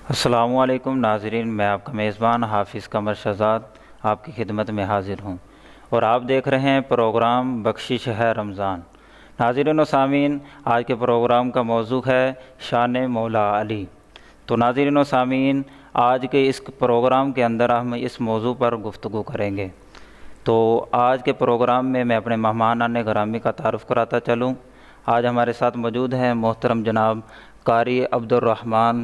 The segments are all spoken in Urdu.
السلام علیکم ناظرین، میں آپ کا میزبان حافظ قمر شہزاد آپ کی خدمت میں حاضر ہوں اور آپ دیکھ رہے ہیں پروگرام بخشش ہے رمضان۔ ناظرین و سامعین، آج کے پروگرام کا موضوع ہے شان مولا علی۔ تو ناظرین و سامعین، آج کے اس پروگرام کے اندر ہم اس موضوع پر گفتگو کریں گے۔ تو آج کے پروگرام میں اپنے مہمانان گرامی کا تعارف کراتا چلوں۔ آج ہمارے ساتھ موجود ہیں محترم جناب قاری عبد الرحمن،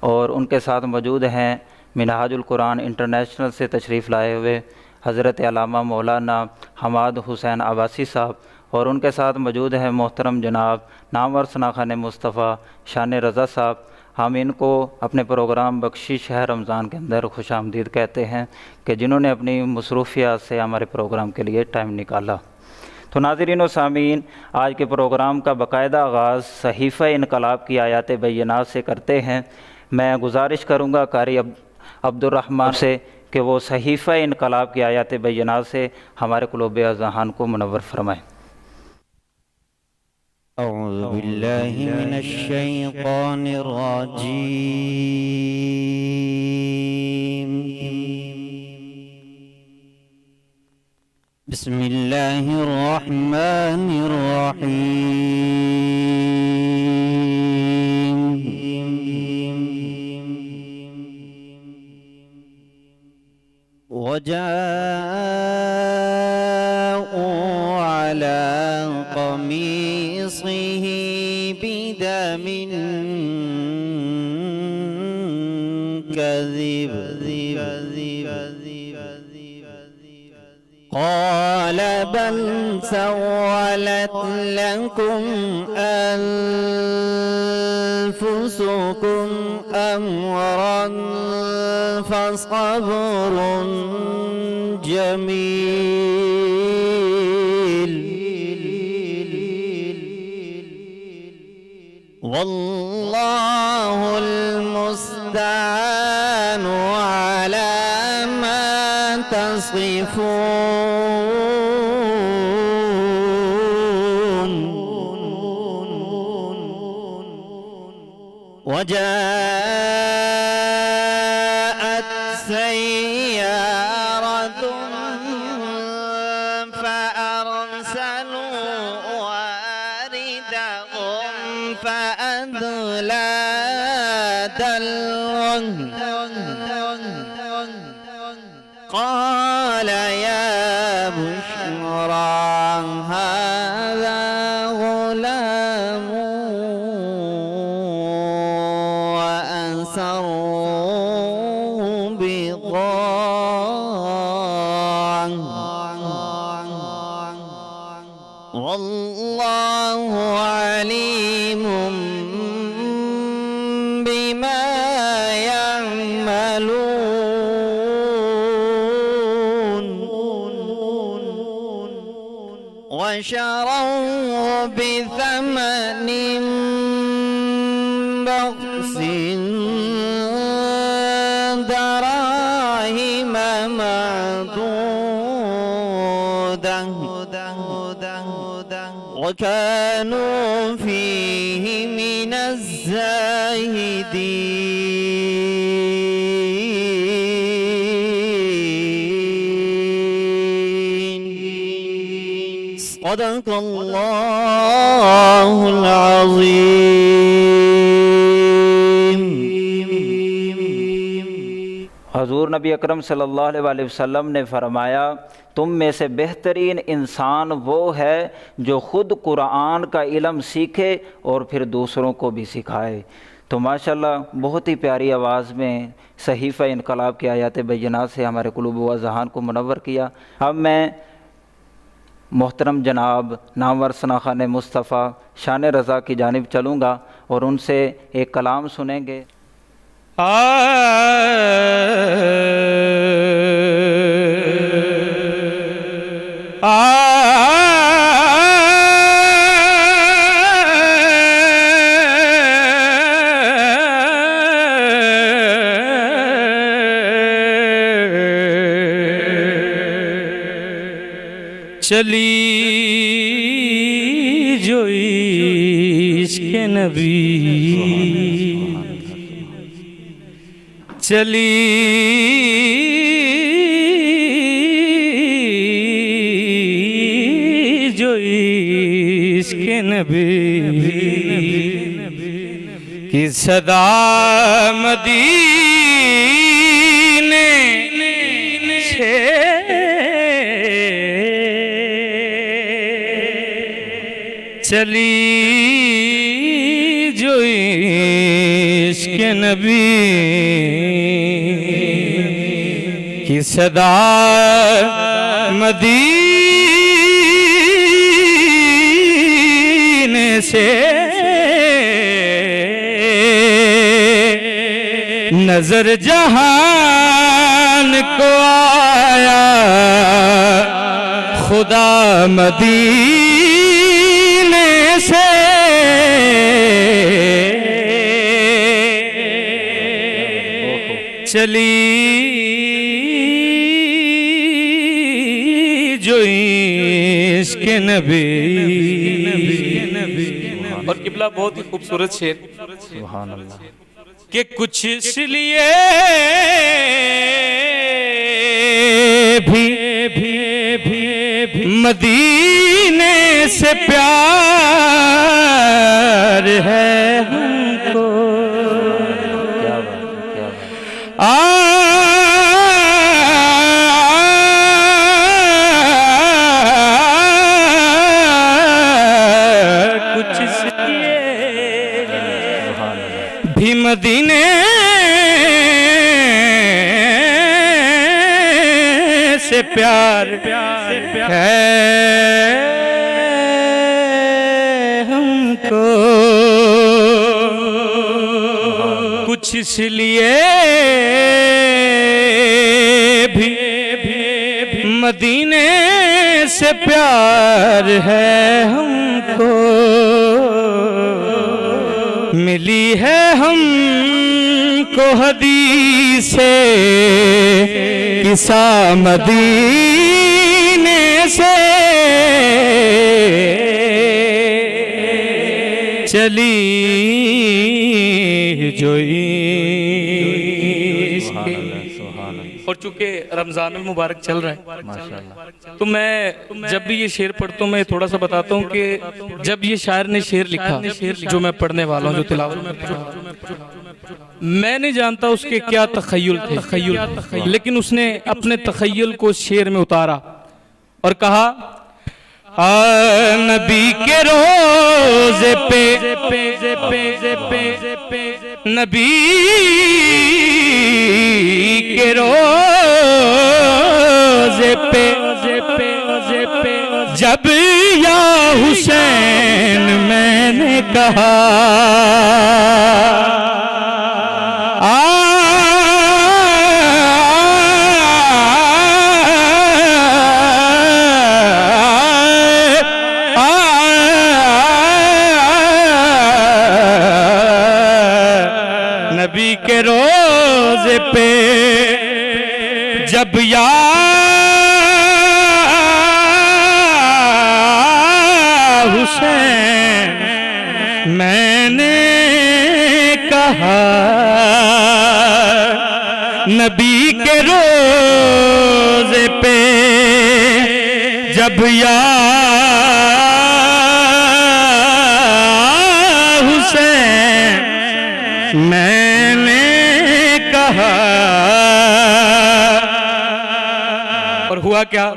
اور ان کے ساتھ موجود ہیں منہاج القرآن انٹرنیشنل سے تشریف لائے ہوئے حضرت علامہ مولانا حماد حسین عباسی صاحب، اور ان کے ساتھ موجود ہیں محترم جناب نامور ثناخان مصطفیٰ شان رضا صاحب۔ ہم ان کو اپنے پروگرام بخشش ہے رمضان کے اندر خوش آمدید کہتے ہیں کہ جنہوں نے اپنی مصروفیات سے ہمارے پروگرام کے لیے ٹائم نکالا۔ تو ناظرین و سامعین، آج کے پروگرام کا باقاعدہ آغاز صحیفہ انقلاب کی آیات بینات سے کرتے ہیں۔ میں گزارش کروں گا قاری عبد الرحمن سے کہ وہ صحیفہ انقلاب کی آیات بینات سے ہمارے قلوب اذہان کو منور فرمائیں۔ اعوذ باللہ من الشیطان الرجیم، بسم اللہ الرحمن الرحیم۔ وجاءوا على قميصه بدم كذب، قال بل سولت لكم أنفسكم أمرا فصبر جميل والله المستعان على ما تصفون۔ وجاءت سيارة فأرسلوا واردهم فأدلى دلوه قال يا بشرى هذا غلام وأسروا بضاعة والله عليم بما يعملون۔ وشروه بثمن بخس دراهم معدودة وكانوا فيه من الزاهدين۔ صدق اللہ العظیم۔ حضور نبی اکرم صلی اللہ علیہ وسلم نے فرمایا، تم میں سے بہترین انسان وہ ہے جو خود قرآن کا علم سیکھے اور پھر دوسروں کو بھی سکھائے۔ تو ماشاءاللہ بہت ہی پیاری آواز میں صحیفہ انقلاب کی آیات بینات سے ہمارے قلوب و اذہان کو منور کیا۔ اب میں محترم جناب نامور ثناخان مصطفیٰ شان رضا کی جانب چلوں گا اور ان سے ایک کلام سنیں گے۔ چلی جو عشق نبی چلی جو عشق نبی کی صدا مدینے سے چلی جو عشق نبی کی صدا مدینے سے نظر جہان کو آیا خدا مدینے سے چلی جو عشق نبی. اور قبلہ بہت ہی خوبصورت شعر سبحان اللہ. کہ کچھ اس لیے بھی مدینے سے پیار ہے ہم کو. کیا بات ہے، کیا بات ہے. کچھ اس لیے سبحان اللہ. بھی مدینے سے پیار ہے ہم کو. کچھ اس لیے بھی مدینے سے پیار ہے ہم کو. ملی ہے ہم کو حدیث قصہ مدینے سے چلی جو سبحان اللہ، سبحان اللہ. اور چونکہ رمضان المبارک چل رہا ہے ماشاءاللہ. تو میں جب بھی یہ شعر پڑھتا ہوں میں تھوڑا سا بتاتا ہوں کہ جب یہ شاعر نے شعر لکھا جو میں پڑھنے والا ہوں، جو تلاوت میں نہیں جانتا اس کے کیا تخیل تھے، لیکن اس نے اپنے تخیل کو شعر میں اتارا اور کہا نبی کے روزے پہ نبی کے روزے پہ جب یا حسین میں نے کہا نبی کے روزے پہ جب یا حسین میں نے کہا نبی کے روزے پہ جب یا حسین میں نے کہا. اور ہوا کیا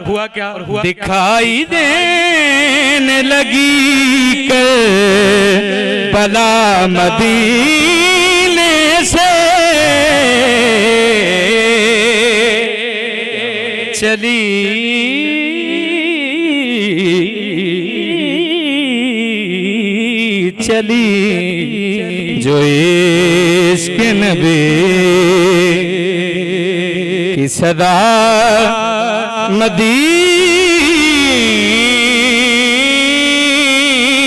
دکھائی دینے لگی کربلا مدینے سے چلی جو عشق نبی کی صدا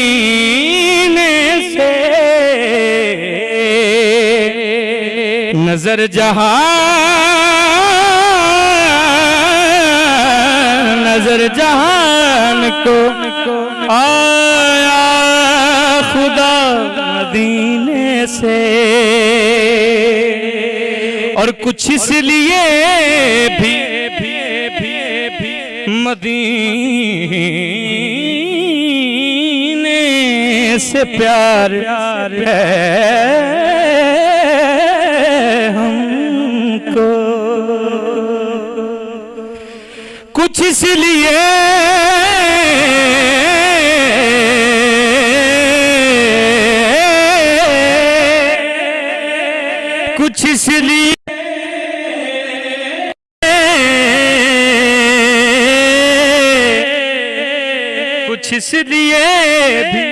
مدینے سے نظر جہان کو آیا خدا مدینے سے اور کچھ اس لیے بھی مدینے سے پیار ہے ہم کو، کچھ اس لیے کچھ اس لیے کچھ اس لیے بھی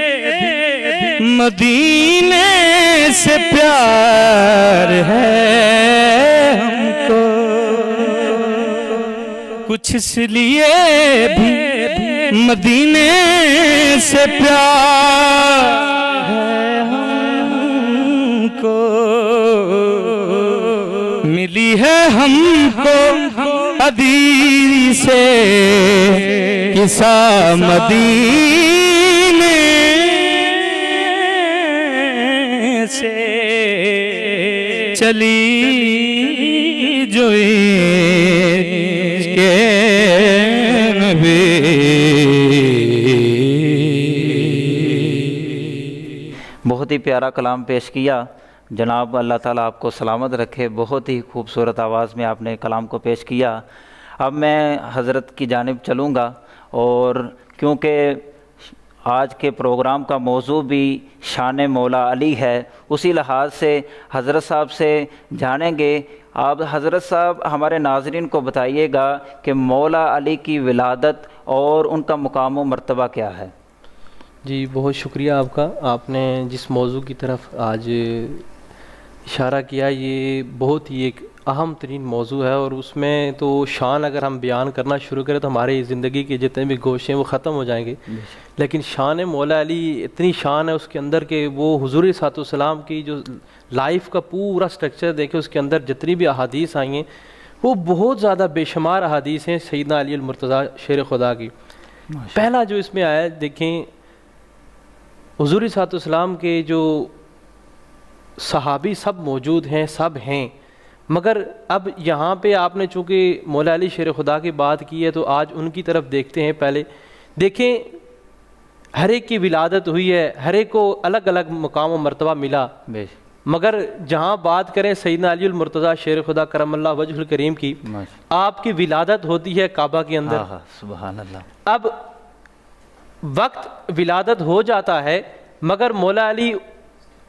مدینے سے پیار ہے ہم کو، کچھ اس لیے بھی مدینے سے پیار ہے ہم کو، ملی ہے ہم کو حدیث سے قصہ مدینے سے چلی جو عشق نبی۔ بہت ہی پیارا کلام پیش کیا جناب، اللہ تعالیٰ آپ کو سلامت رکھے۔ بہت ہی خوبصورت آواز میں آپ نے کلام کو پیش کیا۔ اب میں حضرت کی جانب چلوں گا، اور کیونکہ آج کے پروگرام کا موضوع بھی شان مولا علی ہے، اسی لحاظ سے حضرت صاحب سے جانیں گے۔ آپ حضرت صاحب ہمارے ناظرین کو بتائیے گا کہ مولا علی کی ولادت اور ان کا مقام و مرتبہ کیا ہے؟ جی بہت شکریہ آپ کا، آپ نے جس موضوع کی طرف آج اشارہ کیا یہ بہت ہی ایک اہم ترین موضوع ہے، اور اس میں تو شان اگر ہم بیان کرنا شروع کریں تو ہماری زندگی کے جتنے بھی گوشے ہیں وہ ختم ہو جائیں گے، لیکن شان مولا علی اتنی شان ہے اس کے اندر کہ وہ حضور صلی اللہ علیہ وسلم کی جو لائف کا پورا سٹرکچر دیکھیں، اس کے اندر جتنی بھی احادیث آئی ہیں وہ بہت زیادہ بے شمار احادیث ہیں سیدنا علی المرتضیٰ شیر خدا کی۔ پہلا جو اس میں آیا دیکھیں، حضور صلی اللہ علیہ وسلم کے جو صحابی سب موجود ہیں، سب ہیں، مگر اب یہاں پہ آپ نے چونکہ مولا علی شیر خدا کی بات کی ہے تو آج ان کی طرف دیکھتے ہیں۔ پہلے دیکھیں ہر ایک کی ولادت ہوئی ہے، ہر ایک کو الگ الگ مقام و مرتبہ ملا، مگر جہاں بات کریں سیدنا علی المرتضیٰ شیر خدا کرم اللہ وجہ الکریم کی، آپ کی ولادت ہوتی ہے کعبہ کے اندر۔ سبحان اللہ۔ اب وقت ولادت ہو جاتا ہے مگر مولا علی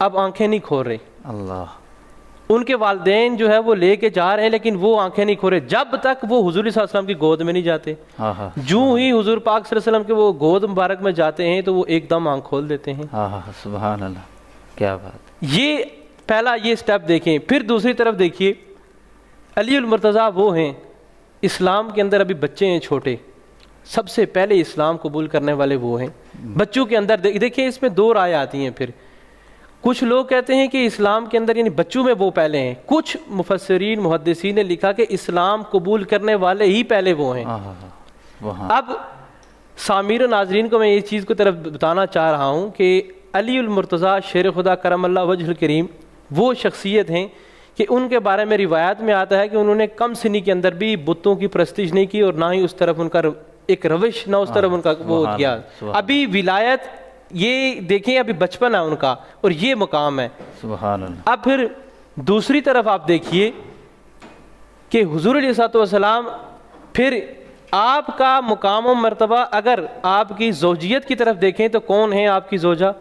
اب آنکھیں نہیں کھول رہے، اللہ، ان کے والدین جو ہے وہ لے کے جا رہے ہیں لیکن وہ آنکھیں نہیں کھول رہے جب تک وہ حضور صلی اللہ علیہ وسلم کی گود میں نہیں جاتے۔ جو ہی حضور پاک صلی اللہ علیہ وسلم کے وہ گود مبارک میں جاتے ہیں تو وہ ایک دم آنکھ کھول دیتے ہیں۔ سبحان اللہ، کیا بات۔ یہ پہلا یہ سٹیپ دیکھیں۔ پھر دوسری طرف دیکھیے علی المرتضیٰ وہ ہیں اسلام کے اندر ابھی بچے ہیں چھوٹے، سب سے پہلے اسلام قبول کرنے والے وہ ہیں۔ بچوں کے اندر دیکھیں اس میں دو رائے آتی ہیں۔ پھر کچھ لوگ کہتے ہیں کہ اسلام کے اندر یعنی بچوں میں وہ پہلے ہیں، کچھ مفسرین محدثین نے لکھا کہ اسلام قبول کرنے والے ہی پہلے وہ ہیں۔ اب سامعین و ناظرین کو میں یہ چیز کو طرف بتانا چاہ رہا ہوں کہ علی المرتضیٰ شیر خدا کرم اللہ وجہ الکریم وہ شخصیت ہیں کہ ان کے بارے میں روایات میں آتا ہے کہ انہوں نے کم سنی کے اندر بھی بتوں کی پرستش نہیں کی، اور نہ ہی اس طرف ان کا ایک روش، نہ اس طرف ان کا وہ کیا۔ ابھی ولایت یہ دیکھیں ابھی بچپن ہے ان کا اور یہ مقام ہے۔ سبحان اللہ۔ اب پھر دوسری طرف آپ دیکھیے کہ حضور علیہ الصلوۃ والسلام پھر آپ کا مقام و مرتبہ اگر آپ کی زوجیت کی طرف دیکھیں تو کون ہیں آپ کی زوجہ،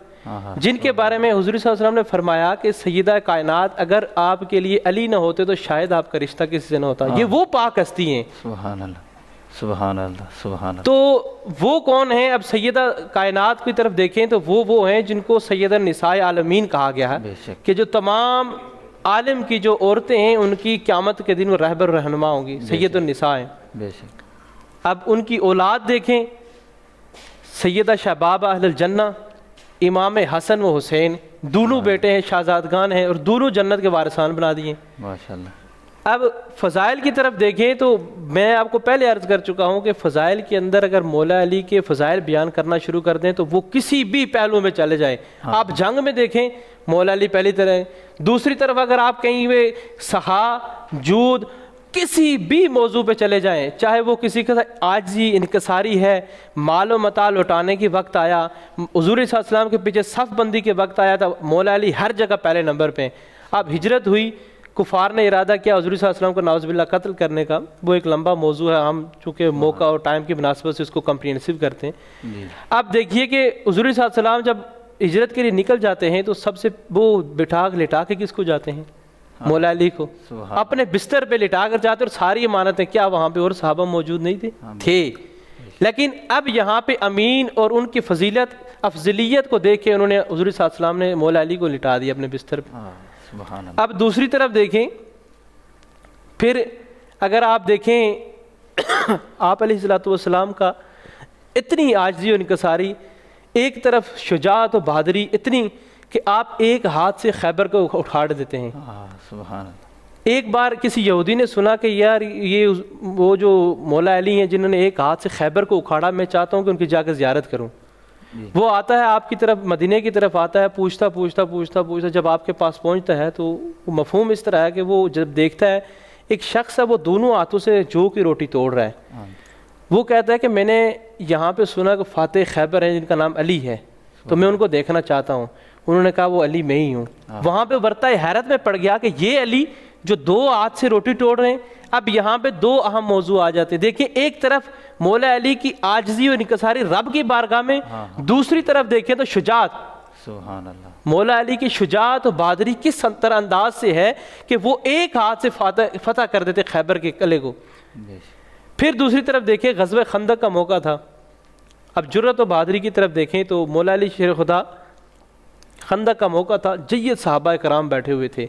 جن کے بارے میں حضور صلی اللہ علیہ وسلم نے فرمایا کہ سیدہ کائنات اگر آپ کے لیے علی نہ ہوتے تو شاید آپ کا رشتہ کسی سے نہ ہوتا۔ یہ وہ پاک ہستی ہیں۔ سبحان اللہ، سبحان اللہ، سبحان اللہ۔ تو وہ کون ہیں؟ اب سیدہ کائنات کی طرف دیکھیں تو وہ ہیں جن کو سیدہ نساء عالمین کہا گیا ہے، کہ جو تمام عالم کی جو عورتیں ہیں ان کی قیامت کے دن وہ رہبر و رہنما ہوں گی، سید النساء ہیں۔ بے شک۔ اب ان کی اولاد دیکھیں، سیدہ شباب اہل الجنہ امام حسن و حسین، دونوں بیٹے ہیں، شہزادگان ہیں، اور دونوں جنت کے وارثان بنا دیے۔ ماشاءاللہ۔ اب فضائل کی طرف دیکھیں تو میں آپ کو پہلے عرض کر چکا ہوں کہ فضائل کے اندر اگر مولا علی کے فضائل بیان کرنا شروع کر دیں تو وہ کسی بھی پہلو میں چلے جائیں. آپ جنگ میں دیکھیں مولا علی پہلی طرح ہے. دوسری طرف اگر آپ کہیں ہوئے سخا جود کسی بھی موضوع پہ چلے جائیں, چاہے وہ کسی کا عاجزی انکساری ہے, مال و متاع لوٹانے کی وقت آیا, حضور صلی اللہ علیہ وسلم کے پیچھے صف بندی کے وقت آیا تھا, مولا علی ہر جگہ پہلے نمبر پہ. اب ہجرت ہوئی, کفار نے ارادہ کیا حضور صلی اللہ علیہ وسلم کو نعوذ باللہ قتل کرنے کا, وہ ایک لمبا موضوع ہے, ہم چونکہ موقع اور ٹائم کی مناسبت سے اس کو کمپریہنسو کرتے ہیں. اب دیکھیے کہ حضور صلی اللہ علیہ وسلم جب ہجرت کے لیے نکل جاتے ہیں تو سب سے وہ بٹھا لٹا کے کس کو جاتے ہیں؟ مولا علی کو. اپنے بستر پہ لٹا کر جاتے, اور ساری امانتیں کیا وہاں پہ اور صحابہ موجود نہیں تھے؟ لیکن اب یہاں پہ امین اور ان کی فضیلت افضلیت کو دیکھ کے انہوں نے حضور صلی اللہ علیہ وسلم نے مولا علی کو لٹا دیا اپنے بستر پہ. اب دوسری طرف دیکھیں, پھر اگر آپ دیکھیں آپ علیہ السلام کا اتنی عاجزی و انکساری, ایک طرف شجاعت و بہادری اتنی کہ آپ ایک ہاتھ سے خیبر کو اٹھا دیتے ہیں. سبحان اللہ. ایک بار کسی یہودی نے سنا کہ یار یہ وہ جو مولا علی ہیں جنہوں نے ایک ہاتھ سے خیبر کو اکھاڑا, میں چاہتا ہوں کہ ان کی جا کے زیارت کروں. وہ آتا ہے آپ کی طرف, مدینے کی طرف آتا ہے, پوچھتا جب آپ کے پاس پہنچتا ہے تو وہ مفہوم اس طرح ہے کہ وہ جب دیکھتا ہے ایک شخص ہے وہ دونوں ہاتھوں سے جو کی روٹی توڑ رہا ہے, وہ کہتا ہے کہ میں نے یہاں پہ سنا کہ فاتح خیبر ہیں جن کا نام علی ہے, تو میں ان کو دیکھنا چاہتا ہوں. انہوں نے کہا وہ علی میں ہی ہوں. وہاں پہ برتا حیرت میں پڑ گیا کہ یہ علی جو دو ہاتھ سے روٹی توڑ رہے ہیں. اب یہاں پہ دو اہم موضوع آ جاتے ہیں. دیکھیں ایک طرف مولا علی کی عاجزی اور انکساری رب کی بارگاہ میں, دوسری طرف دیکھیں تو شجاعت. سبحان اللہ. مولا علی کی شجاعت و بہادری کس سنتر انداز سے ہے کہ وہ ایک ہاتھ سے فتح کر دیتے خیبر کے قلعے کو. پھر دوسری طرف دیکھیں غزوہ خندق کا موقع تھا. اب جرأت و بہادری کی طرف دیکھیں تو مولا علی شیر خدا, خندق کا موقع تھا, جید صحابہ کرام بیٹھے ہوئے تھے,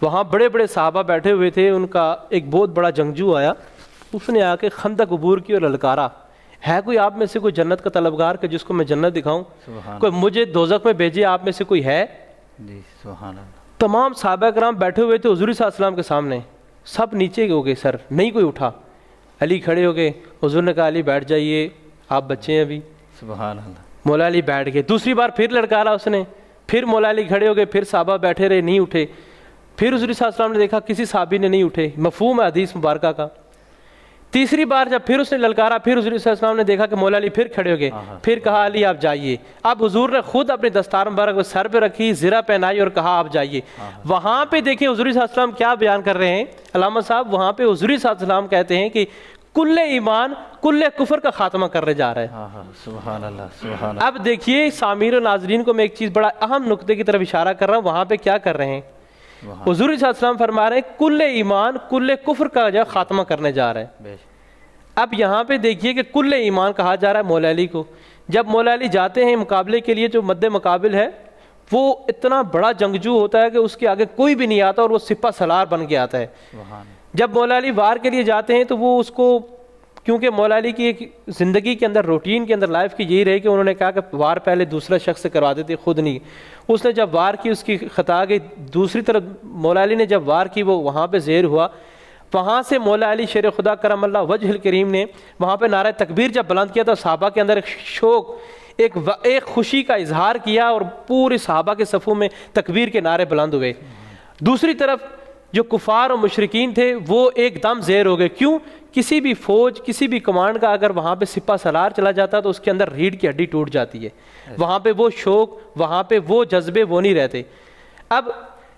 وہاں بڑے بڑے صحابہ بیٹھے ہوئے تھے. ان کا ایک بہت بڑا جنگجو آیا, اس نے آ کے خندق عبور کی اور للکارا, ہے کوئی آپ میں سے کوئی جنت کا طلبگار کہ جس کو میں جنت دکھاؤں؟ کوئی مجھے دوزخ میں بھیجے آپ میں سے کوئی ہے؟ جی سبحان اللہ. تمام صحابہ کرام بیٹھے ہوئے تھے حضور صلی اللہ علیہ وسلم کے سامنے, سب نیچے ہو گئے, سر نہیں کوئی اٹھا. علی کھڑے ہو گئے, حضور نے کہا علی بیٹھ جائیے, آپ بچے ہیں ابھی. سبحان اللہ. مولا علی بیٹھ گئے. دوسری بار پھر لڑکارا اس نے, پھر مولا علی کھڑے ہو گئے, پھر صحابہ بیٹھے رہے, نہیں اٹھے. پھر حضور صلی اللہ علیہ وسلم نے دیکھا کسی صحابی نے نہیں اٹھے, مفہوم ہے حدیث مبارکہ کا. تیسری بار جب پھر اس نے للکارا, پھر حضور صلی اللہ علیہ وسلم نے دیکھا کہ مولا علی پھر کھڑے ہو گئے, پھر کہا علی آپ جائیے. اب حضور نے خود اپنی دستار مبارک کو سر پہ رکھی, زرہ پہنائی اور کہا آپ جائیے. وہاں پہ دیکھیں حضور صلی اللہ علیہ وسلم کیا بیان کر رہے ہیں علامہ صاحب, وہاں پہ حضور صلی اللہ علیہ وسلم کہتے ہیں کہ کل ایمان کل کفر کا خاتمہ کرنے جا رہا ہے. سبحان اللہ. سبحان اللہ. اب دیکھیے سامعین و ناظرین کو میں ایک چیز بڑا اہم نقطے کی طرف اشارہ کر رہا ہوں, وہاں پہ کیا کر رہے ہیں حضور صلی اللہ علیہ وسلم فرما رہے ہیں کل ایمان کل کفر کا جو خاتمہ کرنے جا رہا ہے. اب یہاں پہ دیکھیے کہ کل ایمان کہا جا رہا ہے مولا علی کو. جب مولا علی جاتے ہیں مقابلے کے لیے, جو مد مقابل ہے وہ اتنا بڑا جنگجو ہوتا ہے کہ اس کے آگے کوئی بھی نہیں آتا, اور وہ سپہ سالار بن کے آتا ہے. جب مولا علی وار کے لیے جاتے ہیں تو وہ اس کو, کیونکہ مولا علی کی ایک زندگی کے اندر روٹین کے اندر لائف کی یہی رہی کہ انہوں نے کہا کہ وار پہلے دوسرا شخص سے کروا دیتے, خود نہیں. اس نے جب وار کی اس کی خطا گئی. دوسری طرف مولا علی نے جب وار کی وہ وہاں پہ زیر ہوا, وہاں سے مولا علی شیر خدا کرم اللہ وجہ الکریم نے وہاں پہ نعرہ تکبیر جب بلند کیا تو صحابہ کے اندر ایک شوق, ایک خوشی کا اظہار کیا, اور پورے صحابہ کے صفوں میں تکبیر کے نعرے بلند ہوئے. دوسری طرف جو کفار و مشرکین تھے وہ ایک دم زیر ہو گئے. کیوں؟ کسی بھی فوج, کسی بھی کمانڈ کا اگر وہاں پہ سپہ سالار چلا جاتا تو اس کے اندر ریڑھ کی ہڈی ٹوٹ جاتی ہے. وہاں پہ وہ شوق, وہاں پہ وہ جذبے وہ نہیں رہتے. اب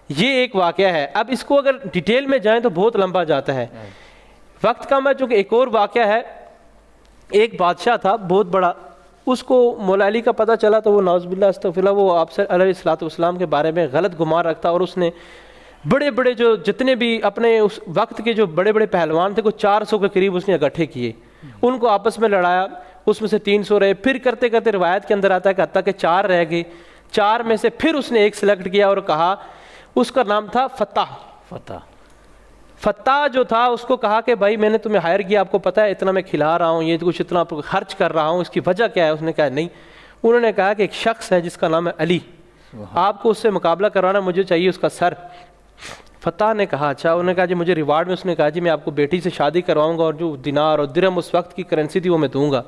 یہ ایک واقعہ ہے. اب اس کو اگر ڈیٹیل میں جائیں تو بہت لمبا جاتا ہے, وقت کم ہے. چونکہ ایک اور واقعہ ہے, ایک بادشاہ تھا بہت بڑا, اس کو مولا علی کا پتہ چلا تو وہ نعوذ باللہ استغفر اللہ, وہ آپ سے علیہ الصلوۃ والسلام کے بارے میں غلط گمان رکھتا, اور اس نے بڑے بڑے جو جتنے بھی اپنے اس وقت کے جو بڑے بڑے پہلوان تھے, کوئی 400 کے قریب اس نے اکٹھے کیے, ان کو آپس میں لڑایا. اس میں سے 300 رہے, پھر کرتے کرتے روایت کے اندر آتا ہے کہ حتیٰ کہ 4 رہ گئے. 4 میں سے پھر اس نے ایک سلیکٹ کیا اور کہا, اس کا نام تھا فتح جو تھا, اس کو کہا کہ بھائی میں نے تمہیں ہائر کیا, آپ کو پتہ ہے اتنا میں کھلا رہا ہوں, یہ کچھ اتنا خرچ کر رہا ہوں, اس کی وجہ کیا ہے؟ اس نے کہا نہیں. انہوں نے کہا کہ ایک شخص ہے جس کا نام ہے علی, آپ کو اس سے مقابلہ کروانا, مجھے چاہیے اس کا سر. فتح نے کہا اچھا. انہوں نے کہا جی مجھے ریوارڈ میں اس نے کہا جی میں آپ کو بیٹی سے شادی کرواؤں گا اور جو دینار اور درہم اس وقت کی کرنسی تھی وہ میں دوں گا.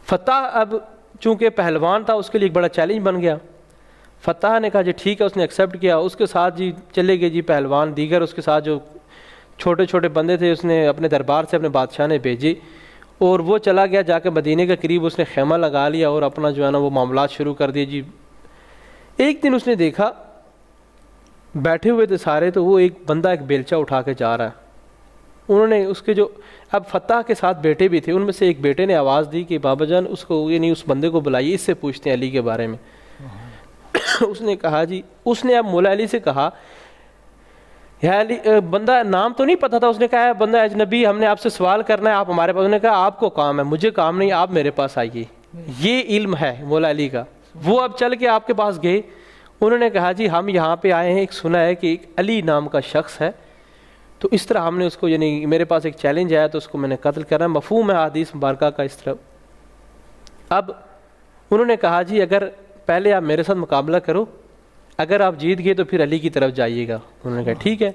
فتح اب چونکہ پہلوان تھا اس کے لیے ایک بڑا چیلنج بن گیا. فتح نے کہا جی ٹھیک ہے, اس نے ایکسیپٹ کیا. اس کے ساتھ جی چلے گئے جی پہلوان, دیگر اس کے ساتھ جو چھوٹے چھوٹے بندے تھے اس نے اپنے دربار سے اپنے بادشاہ نے بھیجے اور وہ چلا گیا جا کے مدینے کے قریب اس نے خیمہ لگا لیا اور اپنا جو ہے نا وہ معاملات شروع کر دیے جی. ایک دن اس نے دیکھا بیٹھے ہوئے تھے سارے, تو وہ ایک بندہ ایک بیلچہ اٹھا کے جا رہا ہے. انہوں نے اس کے جو اب فتح کے ساتھ بیٹے بھی تھے, ان میں سے ایک بیٹے نے آواز دی کہ بابا جان اس کو یہ نہیں اس بندے کو بلائیے, اس سے پوچھتے ہیں علی کے بارے میں. اس نے کہا جی, اس نے اب مولا علی سے کہا یا علی, بندہ نام تو نہیں پتہ تھا, اس نے کہا بندہ اجنبی ہم نے آپ سے سوال کرنا ہے آپ ہمارے پاس. انہوں نے کہا آپ کو کام ہے, مجھے کام نہیں, آپ میرے پاس آئیے, یہ علم ہے مولا علی کا. وہ اب چل کے آپ کے پاس گئے. انہوں نے کہا جی ہم یہاں پہ آئے ہیں, ایک سنا ہے کہ ایک علی نام کا شخص ہے, تو اس طرح ہم نے اس کو یعنی میرے پاس ایک چیلنج آیا تو اس کو میں نے قتل کرنا. مفہوم ہے حدیث مبارکہ کا اس طرح. اب انہوں نے کہا جی اگر پہلے آپ میرے ساتھ مقابلہ کرو, اگر آپ جیت گئے تو پھر علی کی طرف جائیے گا. انہوں نے کہا ٹھیک ہے.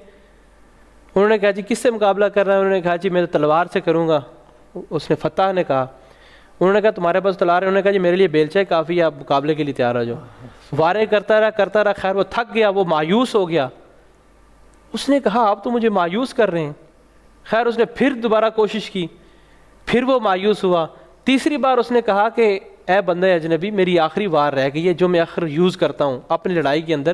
انہوں نے کہا جی کس سے مقابلہ کر رہا ہے؟ انہوں نے کہا جی میں تو تلوار سے کروں گا. اس نے فتح نے کہا, انہوں نے کہا تمہارے پاس تلوار ہے؟ انہوں نے کہا جی میرے لیے بیلچہ ہے کافی, آپ مقابلے کے لیے تیار ہو جاؤ. وارے کرتا رہا. خیر وہ تھک گیا, وہ مایوس ہو گیا. اس نے کہا آپ تو مجھے مایوس کر رہے ہیں. خیر اس نے پھر دوبارہ کوشش کی, پھر وہ مایوس ہوا. تیسری بار اس نے کہا کہ اے بندہ اجنبی میری آخری وار رہ گئی ہے جو میں آخر یوز کرتا ہوں اپنی لڑائی کے اندر,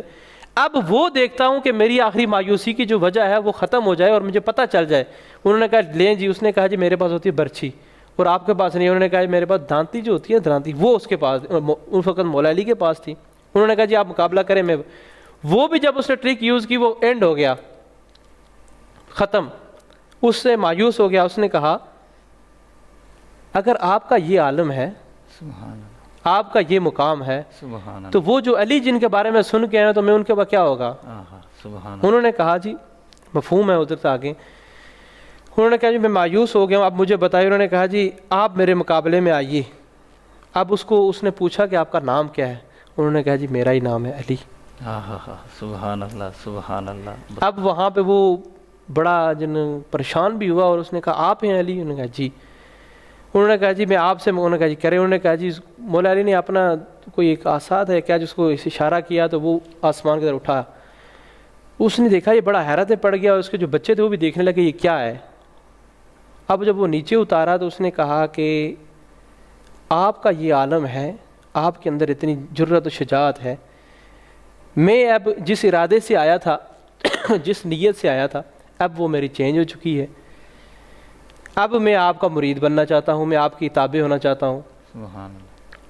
اب وہ دیکھتا ہوں کہ میری آخری مایوسی کی جو وجہ ہے وہ ختم ہو جائے اور مجھے پتہ چل جائے. انہوں نے کہا لیں جی. اس نے کہا جی میرے پاس ہوتی ہے برچھی اور آپ کے پاس نہیں. انہوں نے کہا میرے پاس دھانتی جو ہوتی ہے درانتی, وہ اس کے پاس اس وقت مولا علی کے پاس تھی. انہوں نے کہا جی آپ مقابلہ کریں. میں وہ بھی جب اس نے ٹرک یوز کی وہ اینڈ ہو گیا, ختم. اس سے مایوس ہو گیا. اس نے کہا اگر آپ کا یہ عالم ہے, آپ کا یہ مقام ہے, تو وہ جو علی جن کے بارے میں سن کے ہیں تو میں ان کے بعد کیا ہوگا؟ انہوں نے کہا جی مفہوم ہے ادھر سے آگے. انہوں نے کہا جی میں مایوس ہو گیا ہوں, اب مجھے بتائیے. انہوں نے کہا جی آپ میرے مقابلے میں آئیے. اب اس نے پوچھا کہ آپ کا نام کیا ہے؟ انہوں نے کہا جی میرا ہی نام ہے علی. سبحان اللہ سبحان اللہ. اب وہاں پہ وہ بڑا پریشان بھی ہوا اور اس نے کہا آپ ہیں علی؟ انہوں نے کہا جی. انہوں نے کہا جی میں آپ سے, انہوں نے کہا جی کرے. انہوں نے کہا جی مولا علی نے اپنا کوئی ایک آساد ہے کیا جس کو اشارہ کیا تو وہ آسمان کی طرف اٹھا. اس نے دیکھا یہ بڑا حیرت پڑ گیا, اور اس کے جو بچے تھے وہ بھی دیکھنے لگے یہ کیا ہے. اب جب وہ نیچے اتارا تو اس نے کہا کہ آپ کا یہ عالم ہے, آپ کے اندر اتنی جرأت و شجاعت ہے, میں اب جس ارادے سے آیا تھا جس نیت سے آیا تھا اب وہ میری چینج ہو چکی ہے. اب میں آپ کا مرید بننا چاہتا ہوں, میں آپ کی تابع ہونا چاہتا ہوں.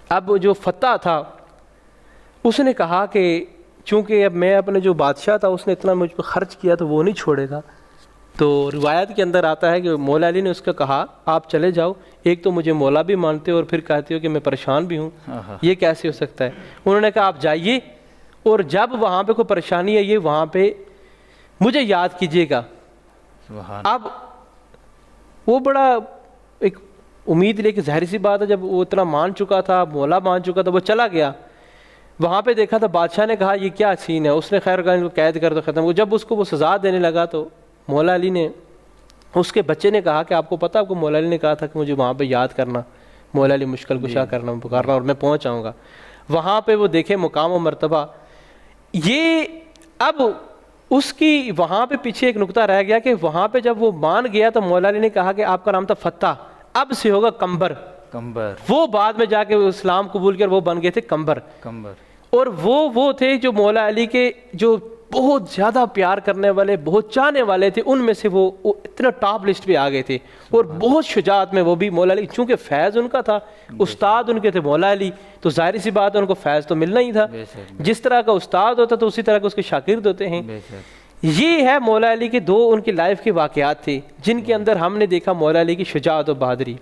اب جو فتح تھا اس نے کہا کہ چونکہ اب میں اپنے جو بادشاہ تھا اس نے اتنا مجھ پہ خرچ کیا تو وہ نہیں چھوڑے گا. تو روایت کے اندر آتا ہے کہ مولا علی نے اس کا کہا آپ چلے جاؤ, ایک تو مجھے مولا بھی مانتے ہو اور پھر کہتے ہو کہ میں پریشان بھی ہوں, یہ کیسے ہو سکتا ہے. انہوں نے کہا آپ جائیے اور جب وہاں پہ کوئی پریشانی ہے یہ وہاں پہ مجھے یاد کیجیے گا. اب وہ بڑا ایک امید لے کے ظاہر سی بات ہے جب وہ اتنا مان چکا تھا, مولا مان چکا تھا, وہ چلا گیا. وہاں پہ دیکھا تھا بادشاہ نے کہا یہ کیا سین ہے, اس نے خیر کہا ان کو قید کر دو ختم. وہ جب اس کو وہ سزا دینے لگا تو مولا علی نے, اس کے بچے نے کہا کہ آپ کو پتہ آپ کو مولا علی نے کہا تھا کہ مجھے وہاں پہ یاد کرنا, مولا علی مشکل کشا کرنا پکارنا اور میں پہنچ آؤں گا. وہاں پہ وہ دیکھے مقام و مرتبہ یہ. اب اس کی وہاں پہ پیچھے ایک نقطہ رہ گیا کہ وہاں پہ جب وہ مان گیا تو مولا علی نے کہا کہ آپ کا نام تھا فتح, اب سے ہوگا کمبر. وہ بعد میں جا کے اسلام قبول کر وہ بن گئے تھے کمبر. اور وہ تھے جو مولا علی کے جو بہت زیادہ پیار کرنے والے, بہت چاہنے والے تھے, ان میں سے وہ اتنا ٹاپ لسٹ پہ آ گئے تھے. اور بہت شجاعت میں وہ بھی مولا علی, چونکہ فیض ان کا تھا, استاد ان کے تھے مولا علی, تو ظاہر سی بات ہے ان کو فیض تو ملنا ہی تھا. جس طرح کا استاد ہوتا تو اسی طرح کے اس کے شاگرد ہوتے ہیں. یہ ہے مولا علی کے دو ان کی لائف کے واقعات تھے جن کے اندر ہم نے دیکھا مولا علی کی شجاعت و بہادری.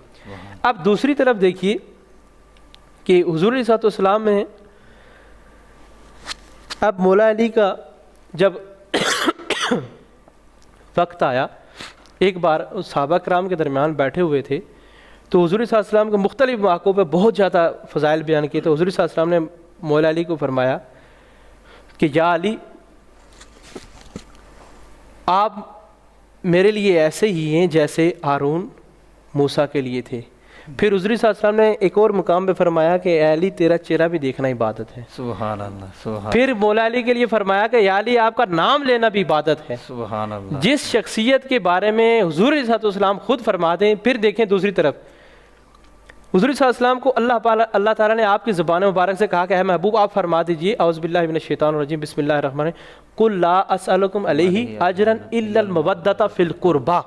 اب دوسری طرف دیکھیے کہ حضور علیہ السلام میں اب مولا علی کا جب وقت آیا, ایک بار صحابہ کرام کے درمیان بیٹھے ہوئے تھے تو حضور صلی اللہ علیہ وسلم کے مختلف مواقعوں پہ بہت زیادہ فضائل بیان کیے. تو حضور صلی اللہ علیہ وسلم نے مولا علی کو فرمایا کہ یا علی آپ میرے لیے ایسے ہی ہیں جیسے ہارون موسیٰ کے لیے تھے۔ پھر حضور صلی اللہ علیہ وسلم نے ایک اور مقام پہ فرمایا کہ اے علی تیرا چہرہ بھی دیکھنا عبادت ہے۔ سبحان اللہ، سبحان پھر مولا علی کے لیے فرمایا کہ یا علی آپ کا نام لینا بھی عبادت ہے۔ سبحان اللہ۔ جس شخصیت کے بارے میں حضور صلی اللہ علیہ وسلم خود فرماتے ہیں، پھر دیکھیں دوسری طرف حضور صلی اللہ علیہ وسلم کو اللہ تعالیٰ نے آپ کی زبان مبارک سے کہا کہ اے محبوب آپ فرما دیجئے اعوذ باللہ من الشیطان الرجیم بسم اللہ الرحمن الرحیم قل لا اسألکم علیہ اجرا الا المودۃ فی القربى۔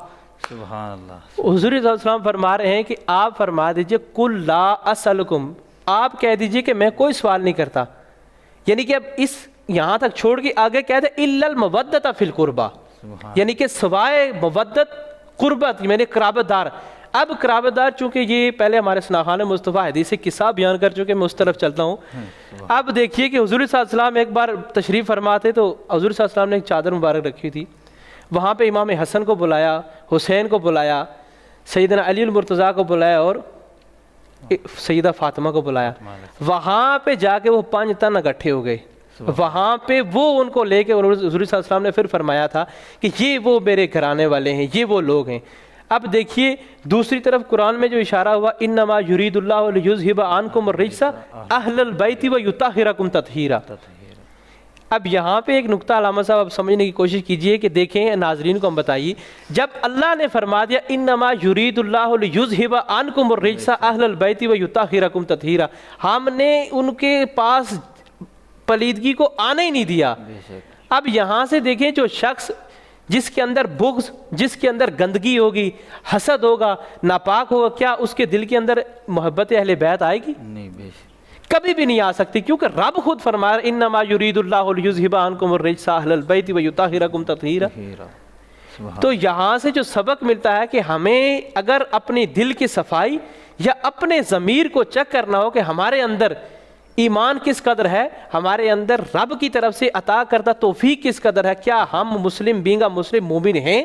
سبحان اللہ۔ حضور صلی اللہ علیہ وسلم فرما رہے ہیں کہ آپ فرما دیجئے قل لا اسألکم، آپ کہہ دیجئے کہ میں کوئی سوال نہیں کرتا، یعنی کہ اب اس یہاں تک چھوڑ کے آگے کہتے ہیں الا المودۃ فی القربى، یعنی کہ سوائے مودت قربت یعنی قرابت دار۔ اب قرابت دار چونکہ یہ پہلے ہمارے ثناخان مصطفیٰ حدیث سے قصہ بیان کر چکے، میں اس طرف چلتا ہوں۔ اب دیکھیے کہ حضور صلی اللہ علیہ وسلم ایک بار تشریف فرماتے تو حضور صلی اللہ علیہ وسلم نے ایک چادر مبارک رکھی تھی، وہاں پہ امام حسن کو بلایا، حسین کو بلایا، سیدنا علی المرتضیٰ کو بلایا اور سیدہ فاطمہ کو بلایا۔ وہاں پہ جا کے وہ 5 تن اکٹھے ہو گئے، وہاں پہ وہ ان کو لے کے حضور صلی اللہ علیہ وسلم نے پھر فرمایا تھا کہ یہ وہ میرے گھرانے والے ہیں، یہ وہ لوگ ہیں۔ اب دیکھیے دوسری طرف قرآن میں جو اشارہ ہوا انما یرید اللہ لیذھب عنکم الرجس اہل البیت ویطہرکم تطہیرا۔ اب یہاں پہ ایک نقطہ علامہ صاحب آپ سمجھنے کی کوشش کیجئے کہ دیکھیں ناظرین کو ہم بتائیے، جب اللہ نے فرما دیا انما یرید اللہ لیذھب عنکم الرجس اہل البیت ویطہرکم تطہیرا، ہم نے ان کے پاس پلیدگی کو آنے ہی نہیں دیا۔ اب یہاں سے دیکھیں جو شخص جس کے اندر بغض، جس کے اندر گندگی ہوگی، حسد ہوگا، ناپاک ہوگا، کیا اس کے دل کے اندر محبت اہل بیت آئے گی؟ نہیں، بے شک کبھی بھی نہیں آ سکتی، کیونکہ رب خود فرما رہا انما یرید اللہ لیذھب عنکم الرجس اہل البیت ویطہرکم تطہیرا۔ تو یہاں سے جو سبق ملتا ہے کہ ہمیں اگر اپنے دل کی صفائی یا اپنے ضمیر کو چیک کرنا ہو کہ ہمارے اندر ایمان کس قدر ہے، ہمارے اندر رب کی طرف سے عطا کردہ توفیق کس قدر ہے، کیا ہم مسلم بینگا مسلم مومن ہیں،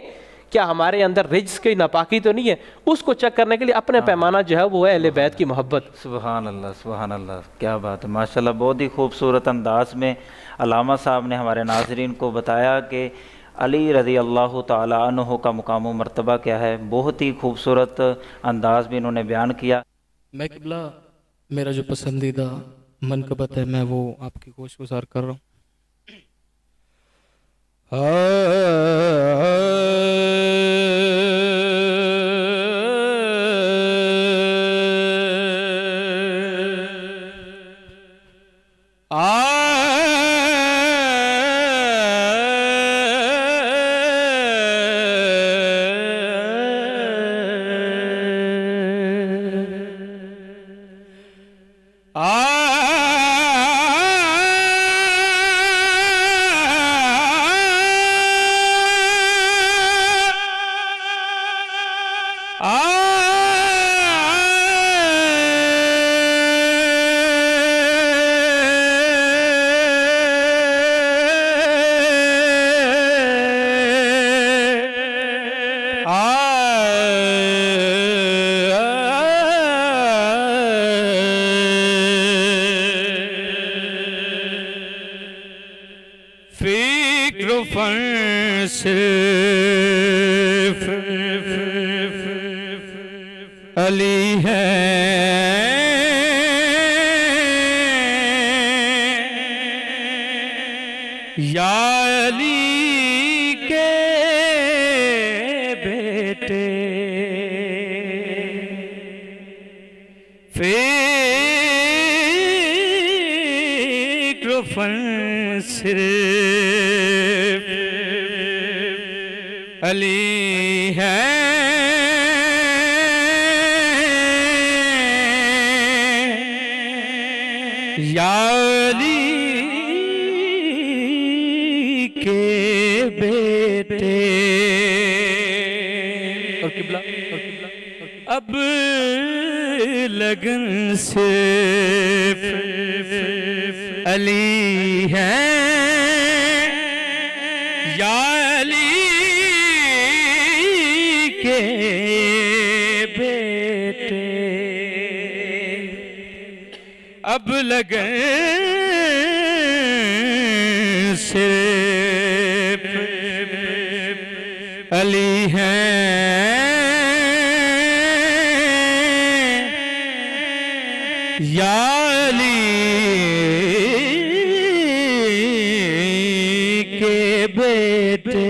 کیا ہمارے اندر رجس کی ناپاکی تو نہیں ہے، اس کو چیک کرنے کے لیے اپنے پیمانہ جو ہے وہ ہے اہل بیت کی محبت۔ سبحان اللہ، سبحان اللہ، کیا بات ہے، ماشاءاللہ بہت ہی خوبصورت انداز میں علامہ صاحب نے ہمارے ناظرین کو بتایا کہ علی رضی اللہ تعالیٰ عنہ کا مقام و مرتبہ کیا ہے، بہت ہی خوبصورت انداز میں انہوں نے بیان کیا۔ میں قبلہ میرا جو پسندیدہ منقبت ہے میں وہ آپ کی گوش گزار کر رہا ہوں۔ فکر فرس علی ہے یا علی کے بیٹے فکر فرس علی ہے یا علی کے بیٹے۔ اور قبلہ اب لگن سے علی ہے یا علی کے بیٹے، اب لگن سے علی ہیں یا علی کے بیٹے.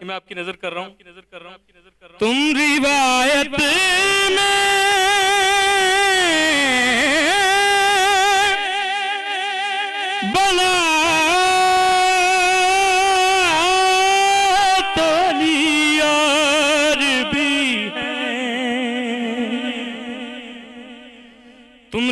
میں آپ کی نظر کر رہا ہوں. تم روایت میں بنا تو علی عربی ہیں. تم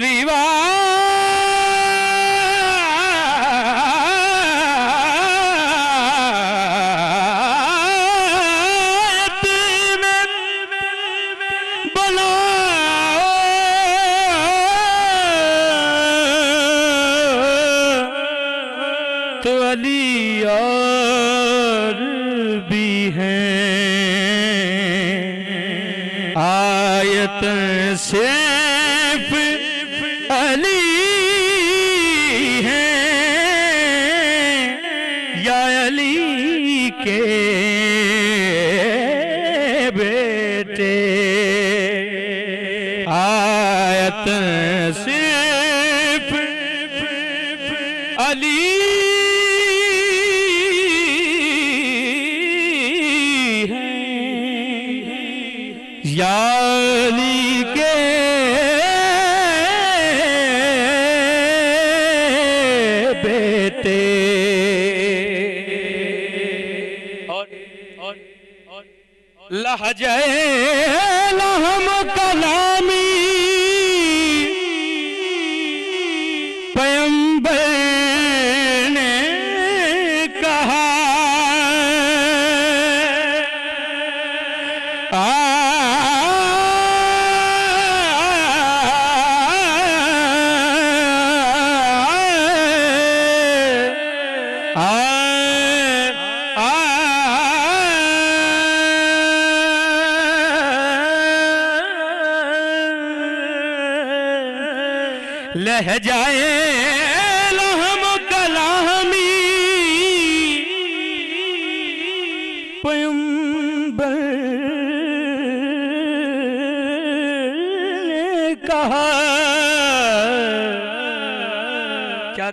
تو علی عربی ہیں. آیت صرف علی ہیں یا علی کے بیٹے. آیت صرف علی یا علی کے بیٹے. لہجہ لہم کلامی پیغمبر نے کہا. لہجائے لہم کلامی پیغمبر نے کہا. کیا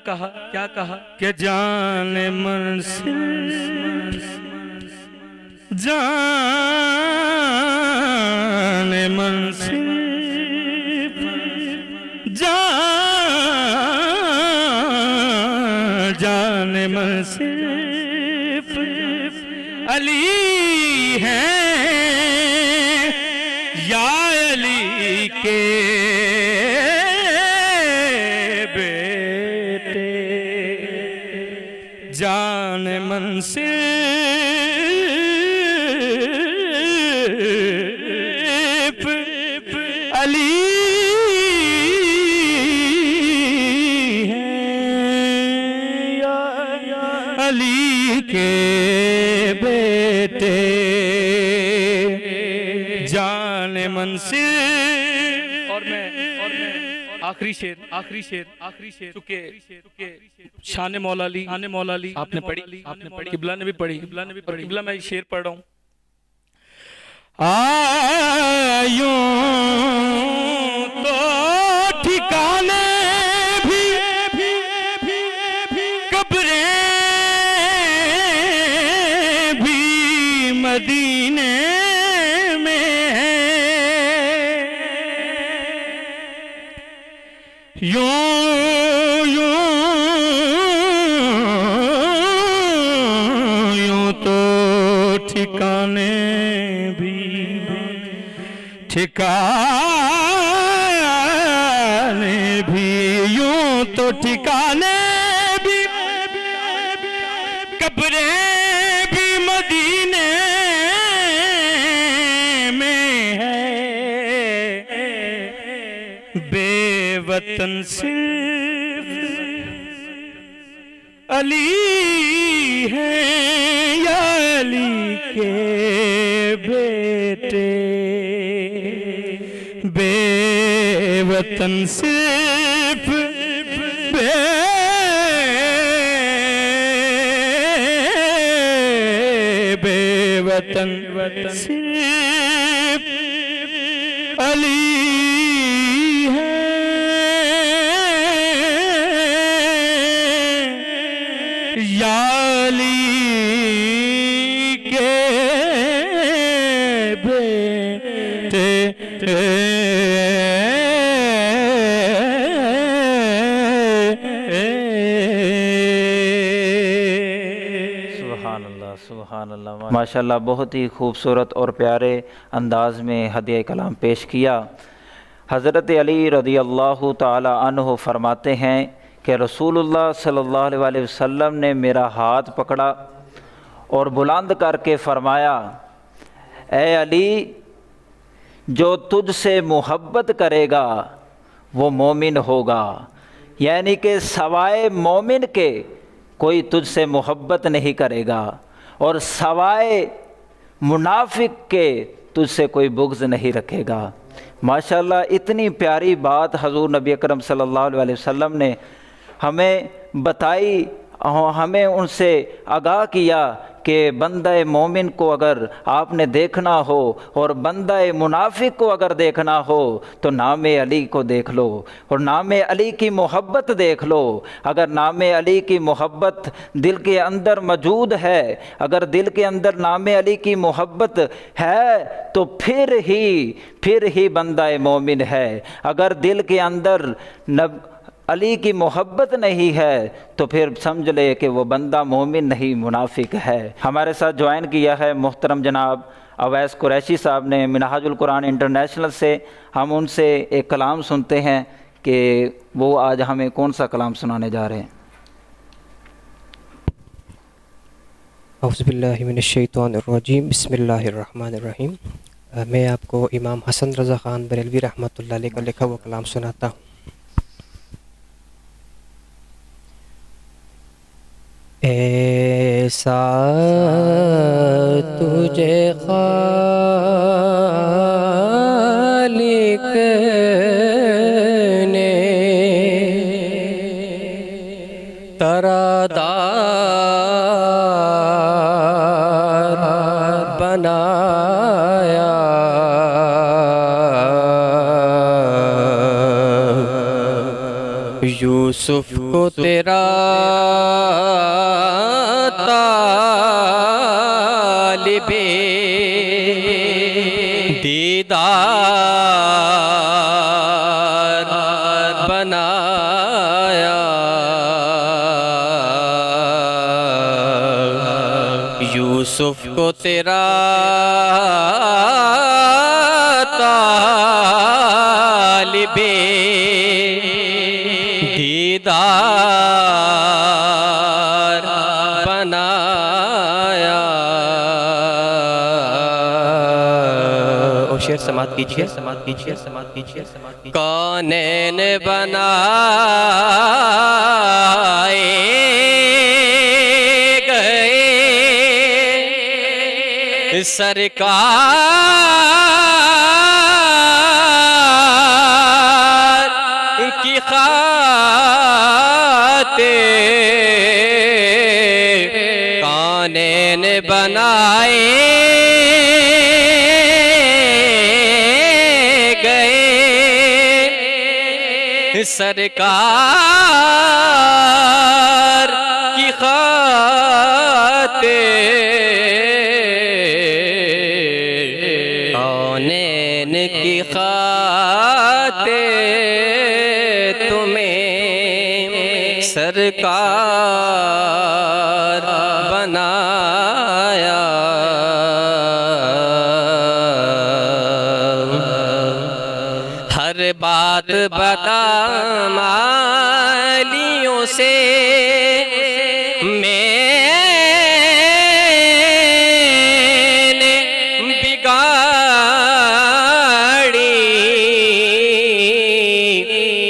کہا کہ جان منصر جان منصر جان منصف علی ہیں یا علی کے بیٹے. جان منصف علی علی کے بیٹے. جان منصر. اور میں آخری شعر چونکہ شان مولا علی آپ نے پڑھی, قبلہ نے بھی پڑھی. قبلہ میں شعر پڑھ رہا ہوں. آیوں تو ٹھکانے بھی قبریں بھی مدینے میں یوں تو ٹھکانے بھی یوں تو ٹھکانے بھی قبریں بھی مدینے میں ہے. بے وطن صرف علی ہیں یا علی کے بیٹے. بے وطن صرف وطن صرف علی ہے، یا علی کے بیٹے سبحان اللہ ماشاءاللہ، بہت ہی خوبصورت اور پیارے انداز میں ہدیہ کلام پیش کیا۔ حضرت علی رضی اللہ تعالی عنہ فرماتے ہیں کہ رسول اللہ صلی اللہ علیہ وسلم نے میرا ہاتھ پکڑا اور بلند کر کے فرمایا، اے علی، جو تجھ سے محبت کرے گا وہ مومن ہوگا، یعنی کہ سوائے مومن کے کوئی تجھ سے محبت نہیں کرے گا، اور سوائے منافق کے تجھ سے کوئی بغض نہیں رکھے گا۔ ماشاءاللہ اتنی پیاری بات حضور نبی اکرم صلی اللہ علیہ وسلم نے ہمیں بتائی، ہمیں ان سے آگاہ کیا کہ بندہ مومن کو اگر آپ نے دیکھنا ہو اور بندہ منافق کو اگر دیکھنا ہو تو نام علی کو دیکھ لو اور نام علی کی محبت دیکھ لو۔ اگر نام علی کی محبت دل کے اندر موجود ہے، اگر دل کے اندر نام علی کی محبت ہے تو پھر ہی بندہ مومن ہے۔ اگر دل کے اندر علی کی محبت نہیں ہے تو پھر سمجھ لے کہ وہ بندہ مومن نہیں، منافق ہے۔ ہمارے ساتھ جوائن کیا ہے محترم جناب اویس قریشی صاحب نے منہاج القرآن انٹرنیشنل سے۔ ہم ان سے ایک کلام سنتے ہیں کہ وہ آج ہمیں کون سا کلام سنانے جا رہے ہیں۔ اعوذ باللہ من الشیطان الرجیم، بسم اللہ الرحمن الرحیم۔ میں آپ کو امام حسن رضا خان بریلوی رحمۃ اللہ علیہ کا لکھا ہوا کلام سناتا ہوں۔ ایسا تجھے خالق نے ترادار بنایا، یوسف کو تیرا طالب دیدار بنایا، یوسف کو تیرا طالب دیدار بنایا۔ اور شعر سماعت کیجیے، سماعت کیجیے، سماعت کیجیے۔ کونین بنائے گئے سرکار کی خاطر، کونین بنائے گئے سرکار کی خاطر، کونین کی خاطر تمہیں سرکار بنایا۔ ہر بات بدعمالیوں سے میں نے بگاڑی،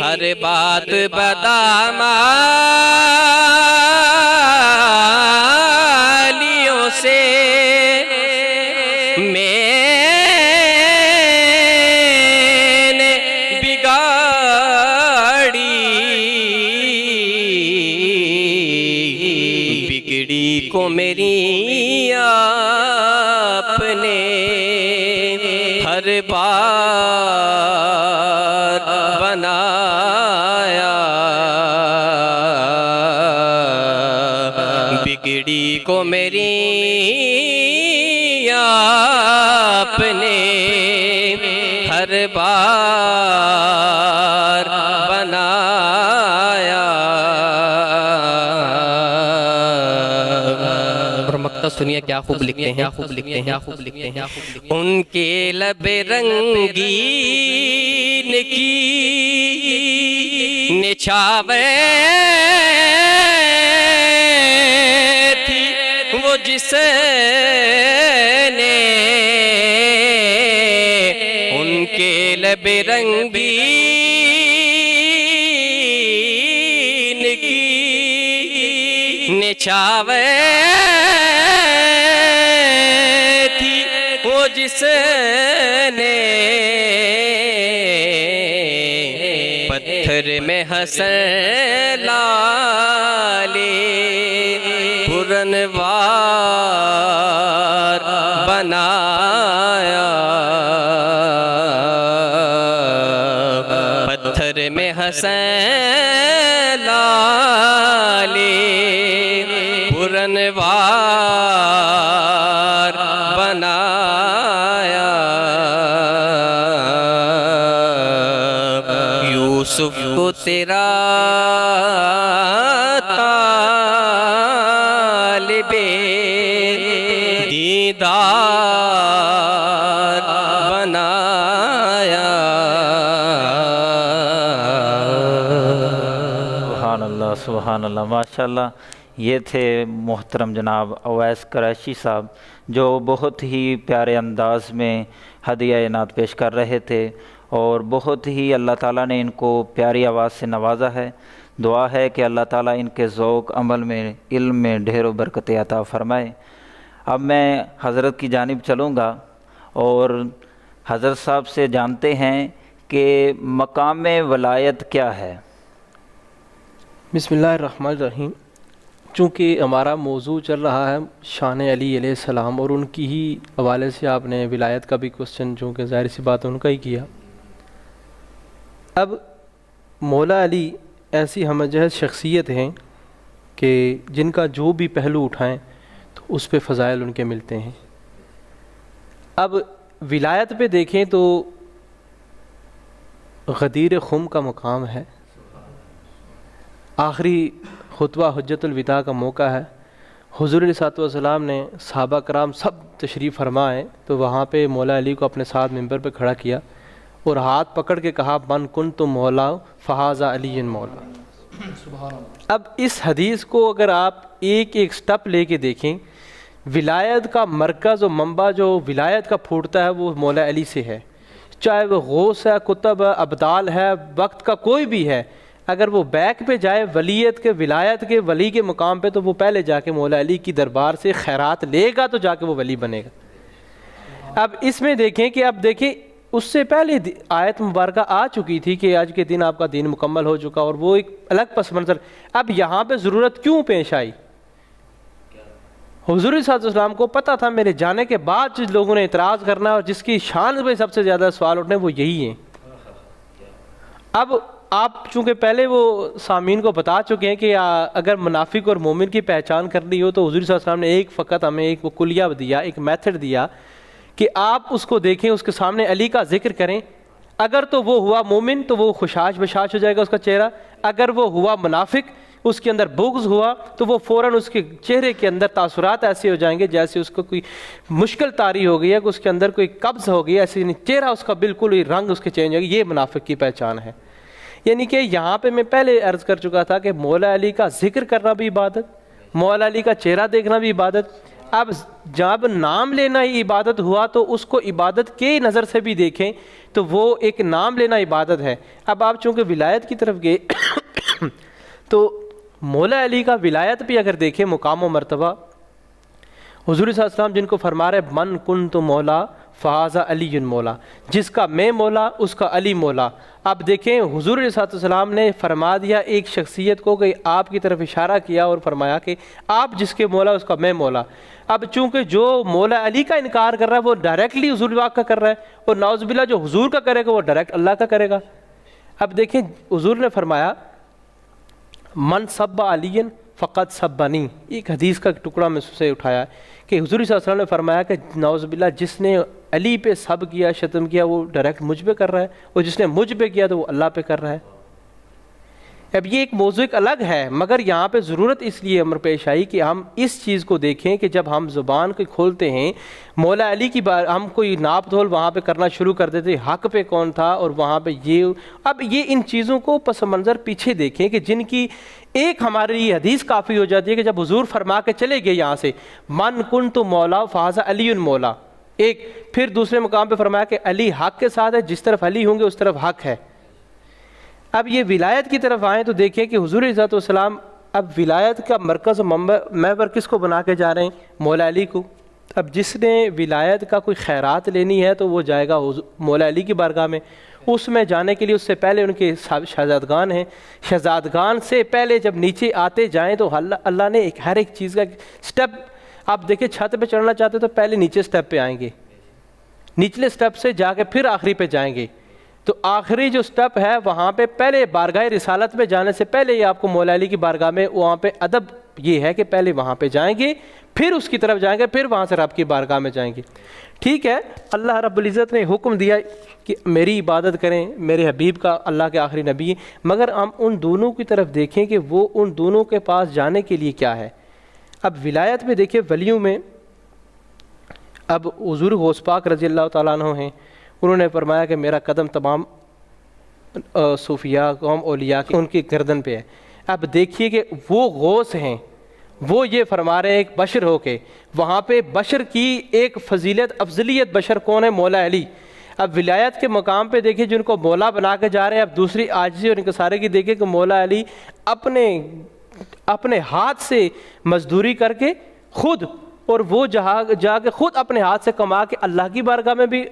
ہر بات بدعمالیوں سے میں نے بگاڑی، بگڑی کو میری بگڑی کو میری آپ نے ہر بار بنایا. اور مقطع سنیے کیا خوب لکھتے ہیں. ان کے لب رنگین کی نچھاور تھی وہ جس نے ان کے لب رنگین کی نچھاور تھی وہ جس نے پتھر میں حسن لالے پرنوار بنایا. پتھر میں حسن لالے پرنوار بنایا. یوسف کو تیرا طالب دیدار بنایا. سبحان اللہ سبحان اللہ ماشاء اللہ. یہ تھے محترم جناب اویس قریشی صاحب جو بہت ہی پیارے انداز میں ہدیہ نعت پیش کر رہے تھے اور بہت ہی اللہ تعالیٰ نے ان کو پیاری آواز سے نوازا ہے. دعا ہے کہ اللہ تعالیٰ ان کے ذوق عمل میں علم میں ڈھیر و برکت عطا فرمائے. اب میں حضرت کی جانب چلوں گا اور حضرت صاحب سے جانتے ہیں کہ مقام ولایت کیا ہے. بسم اللہ الرحمن الرحیم. چونکہ ہمارا موضوع چل رہا ہے شان علی علیہ السلام اور ان کی ہی حوالے سے آپ نے ولایت کا بھی کوسچن چونکہ ظاہر سی بات ان کا ہی کیا. اب مولا علی ایسی ہمجہت شخصیت ہیں کہ جن کا جو بھی پہلو اٹھائیں تو اس پہ فضائل ان کے ملتے ہیں. اب ولایت پہ دیکھیں تو غدیر خم کا مقام ہے. آخری خطبہ حجت الوداع کا موقع ہے. حضور علیہ السلام نے صحابہ کرام سب تشریف فرمائے تو وہاں پہ مولا علی کو اپنے ساتھ ممبر پہ کھڑا کیا اور ہاتھ پکڑ کے کہا من کنت مولا فہذا علی مولا. اب اس حدیث کو اگر آپ ایک ایک سٹپ لے کے دیکھیں ولایت کا مرکز و منبع جو ولایت کا پھوٹتا ہے وہ مولا علی سے ہے. چاہے وہ غوث ہے کتب ہے ابدال ہے وقت کا کوئی بھی ہے اگر وہ بیک پہ جائے ولیت کے ولایت کے ولی کے مقام پہ تو وہ پہلے جا کے مولا علی کی دربار سے خیرات لے گا تو جا کے وہ ولی بنے گا. اب اس میں دیکھیں کہ اب دیکھیں اس سے پہلے آیت مبارکہ آ چکی تھی کہ آج کے دن آپ کا دین مکمل ہو چکا اور وہ ایک الگ پس منظر. اب یہاں پہ ضرورت کیوں پیش آئی؟ حضور صلی اللہ علیہ وسلم کو پتہ تھا میرے جانے کے بعد جس لوگوں نے اعتراض کرنا اور جس کی شان پہ سب سے زیادہ سوال اٹھنے وہ یہی ہیں. اب آپ چونکہ پہلے وہ سامعین کو بتا چکے ہیں کہ اگر منافق اور مومن کی پہچان کرنی ہو تو حضور صلی اللہ علیہ وسلم نے ایک فقط ہمیں ایک وہ کلیہ دیا ایک میتھڈ دیا کہ آپ اس کو دیکھیں اس کے سامنے علی کا ذکر کریں. اگر تو وہ ہوا مومن تو وہ خوشاش بشاش ہو جائے گا اس کا چہرہ. اگر وہ ہوا منافق اس کے اندر بغض ہوا تو وہ فوراً اس کے چہرے کے اندر تاثرات ایسے ہو جائیں گے جیسے اس کو کوئی مشکل طاری ہو گئی ہے کہ اس کے اندر کوئی قبض ہو گئی ایسے چہرہ اس کا بالکل ہی رنگ اس کے چینج ہو گیا. یہ منافق کی پہچان ہے. یعنی کہ یہاں پہ میں پہلے عرض کر چکا تھا کہ مولا علی کا ذکر کرنا بھی عبادت مولا علی کا چہرہ دیکھنا بھی عبادت. اب جب نام لینا ہی عبادت ہوا تو اس کو عبادت کے نظر سے بھی دیکھیں تو وہ ایک نام لینا عبادت ہے. اب آپ چونکہ ولایت کی طرف گئے تو مولا علی کا ولایت بھی اگر دیکھیں مقام و مرتبہ حضور صلی اللہ علیہ وسلم جن کو فرما رہے من کنت مولا فہذا علی مولا جس کا میں مولا اس کا علی مولا. اب دیکھیں حضور علیہ السلام نے فرما دیا ایک شخصیت کو کہ آپ کی طرف اشارہ کیا اور فرمایا کہ آپ جس کے مولا اس کا میں مولا. اب چونکہ جو مولا علی کا انکار کر رہا ہے وہ ڈائریکٹلی حضور پاک کا کر رہا ہے اور نعوذ باللہ جو حضور کا کرے گا وہ ڈائریکٹ اللہ کا کرے گا. اب دیکھیں حضور نے فرمایا من سب علی فقط سبنی، ایک حدیث کا ٹکڑا میں سے اٹھایا کہ حضور صلی اللہ علیہ وسلم نے فرمایا کہ نعوذ باللہ جس نے علی پہ سب کیا، شتم کیا، وہ ڈائریکٹ مجھ پہ کر رہا ہے، اور جس نے مجھ پہ کیا تو وہ اللہ پہ کر رہا ہے۔ اب یہ ایک موضوع ایک الگ ہے، مگر یہاں پہ ضرورت اس لیے امر پیش آئی کہ ہم اس چیز کو دیکھیں کہ جب ہم زبان کو کھولتے ہیں مولا علی کی بات، ہم کوئی ناپ تول وہاں پہ کرنا شروع کر دیتے حق پہ کون تھا اور وہاں پہ یہ، اب یہ ان چیزوں کو پس منظر پیچھے دیکھیں کہ جن کی ایک ہماری یہ حدیث کافی ہو جاتی ہے کہ جب حضور فرما کے چلے گئے یہاں سے من کنت مولا فہذا علی مولا، ایک پھر دوسرے مقام پہ فرمایا کہ علی حق کے ساتھ ہے، جس طرف علی ہوں گے اس طرف حق ہے۔ اب یہ ولایت کی طرف آئیں تو دیکھیں کہ حضور علیہ السلام اب ولایت کا مرکز و محور کس کو بنا کے جا رہے ہیں؟ مولا علی کو۔ اب جس نے ولایت کا کوئی خیرات لینی ہے تو وہ جائے گا مولا علی کی بارگاہ میں، اس میں جانے کے لیے اس سے پہلے ان کے شہزادگان ہیں، شہزادگان سے پہلے جب نیچے آتے جائیں تو اللہ نے ہر ایک چیز کا سٹیپ، آپ دیکھیں چھت پہ چڑھنا چاہتے تو پہلے نیچے سٹیپ پہ آئیں گے، نچلے سٹیپ سے جا کے پھر آخری پہ جائیں گے، تو آخری جو سٹیپ ہے وہاں پہ پہلے بارگاہ رسالت میں جانے سے پہلے یہ آپ کو مولا علی کی بارگاہ میں وہاں پہ ادب یہ ہے کہ پہلے وہاں پہ جائیں گے، پھر اس کی طرف جائیں گے، پھر وہاں سے رب کی بارگاہ میں جائیں گے۔ ٹھیک ہے، اللہ رب العزت نے حکم دیا کہ میری عبادت کریں، میرے حبیب کا اللہ کے آخری نبی ہیں، مگر ہم ان دونوں کی طرف دیکھیں کہ وہ ان دونوں کے پاس جانے کے لیے کیا ہے۔ اب ولایت میں دیکھیں ولیوں میں اب حضور غوث پاک رضی اللہ تعالیٰ عنہ ہیں، انہوں نے فرمایا کہ میرا قدم تمام صوفیاء قوم اولیاء کی ان کی گردن پہ ہے۔ اب دیکھیے کہ وہ غوث ہیں، وہ یہ فرما رہے ہیں ایک بشر ہو کے، وہاں پہ بشر کی ایک فضیلت افضلیت بشر کون ہے؟ مولا علی۔ اب ولایت کے مقام پہ دیکھیں جن کو مولا بنا کے جا رہے ہیں، اب دوسری عاجزی اور انکساری کی دیکھیں کہ مولا علی اپنے ہاتھ سے مزدوری کر کے خود، اور وہ جا کے خود اپنے ہاتھ سے کما کے اللہ کی بارگاہ میں بھی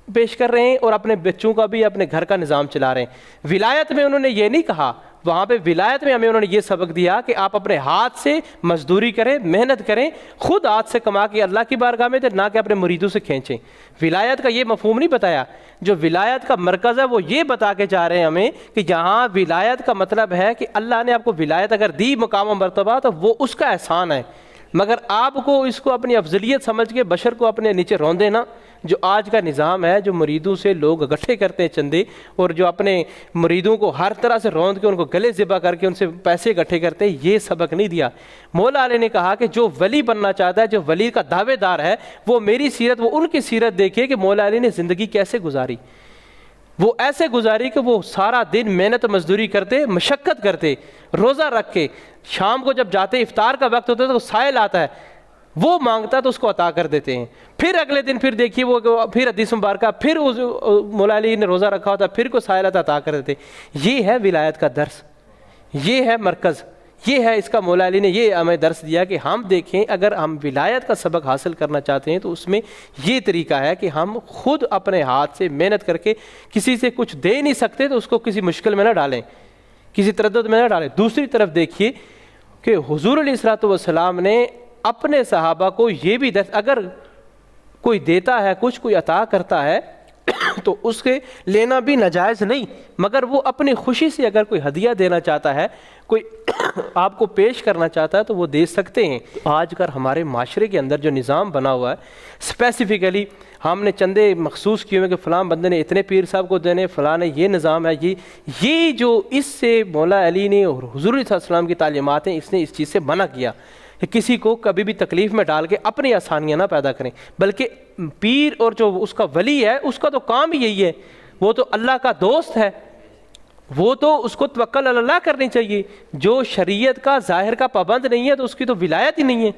پیش کر رہے ہیں اور اپنے بچوں کا بھی اپنے گھر کا نظام چلا رہے ہیں۔ ولایت میں انہوں نے یہ نہیں کہا، وہاں پہ ولایت میں ہمیں انہوں نے یہ سبق دیا کہ آپ اپنے ہاتھ سے مزدوری کریں، محنت کریں، خود ہاتھ سے کما کے اللہ کی بارگاہ میں دے، نہ کہ اپنے مریدوں سے کھینچیں۔ ولایت کا یہ مفہوم نہیں بتایا، جو ولایت کا مرکز ہے وہ یہ بتا کے جا رہے ہیں ہمیں کہ یہاں ولایت کا مطلب ہے کہ اللہ نے آپ کو ولایت اگر دی مقام و مرتبہ تو وہ اس کا احسان ہے، مگر آپ کو اس کو اپنی افضلیت سمجھ کے بشر کو اپنے نیچے رون دینا، جو آج کا نظام ہے، جو مریدوں سے لوگ اکٹھے کرتے ہیں چندے، اور جو اپنے مریدوں کو ہر طرح سے روند کے ان کو گلے ذبح کر کے ان سے پیسے اکٹھے کرتے ہیں، یہ سبق نہیں دیا۔ مولا علی نے کہا کہ جو ولی بننا چاہتا ہے، جو ولی کا دعوے دار ہے، وہ میری سیرت، وہ ان کی سیرت دیکھے کہ مولا علی نے زندگی کیسے گزاری۔ وہ ایسے گزاری کہ وہ سارا دن محنت مزدوری کرتے، مشقت کرتے، روزہ رکھ کے، شام کو جب جاتے افطار کا وقت ہوتا ہے تو سائل آتا ہے، وہ مانگتا ہے تو اس کو عطا کر دیتے ہیں۔ پھر اگلے دن پھر دیکھیے وہ پھر حدیث مبارکہ، پھر مولا علی نے روزہ رکھا ہوتا ہے، پھر کو سائل آتا عطا کر دیتے۔ یہ ہے ولایت کا درس، یہ ہے مرکز، یہ ہے اس کا مولا علی نے یہ ہمیں درس دیا کہ ہم دیکھیں اگر ہم ولایت کا سبق حاصل کرنا چاہتے ہیں تو اس میں یہ طریقہ ہے کہ ہم خود اپنے ہاتھ سے محنت کر کے، کسی سے کچھ دے نہیں سکتے تو اس کو کسی مشکل میں نہ ڈالیں، کسی تردد میں نہ ڈالیں۔ دوسری طرف دیکھیے کہ حضور علیہ الصلوۃ والسلام نے اپنے صحابہ کو یہ بھی درس، اگر کوئی دیتا ہے کچھ، کوئی عطا کرتا ہے تو اس کے لینا بھی ناجائز نہیں، مگر وہ اپنی خوشی سے اگر کوئی ہدیہ دینا چاہتا ہے، کوئی آپ کو پیش کرنا چاہتا ہے تو وہ دے سکتے ہیں۔ آج کل ہمارے معاشرے کے اندر جو نظام بنا ہوا ہے، اسپیسیفکلی ہم نے چندے مخصوص کیے ہوئے کہ فلاں بندے نے اتنے پیر صاحب کو دینے، فلاں نے یہ نظام ہے، یہ جو اس سے مولا علی نے اور حضور صلی اللہ علیہ وسلم کی تعلیمات ہیں، اس نے اس چیز سے منع کیا کہ کسی کو کبھی بھی تکلیف میں ڈال کے اپنی آسانیاں نہ پیدا کریں، بلکہ پیر اور جو اس کا ولی ہے اس کا تو کام ہی یہی ہے، وہ تو اللہ کا دوست ہے، وہ تو اس کو توکل علی اللہ کرنی چاہیے۔ جو شریعت کا ظاہر کا پابند نہیں ہے تو اس کی تو ولایت ہی نہیں ہے،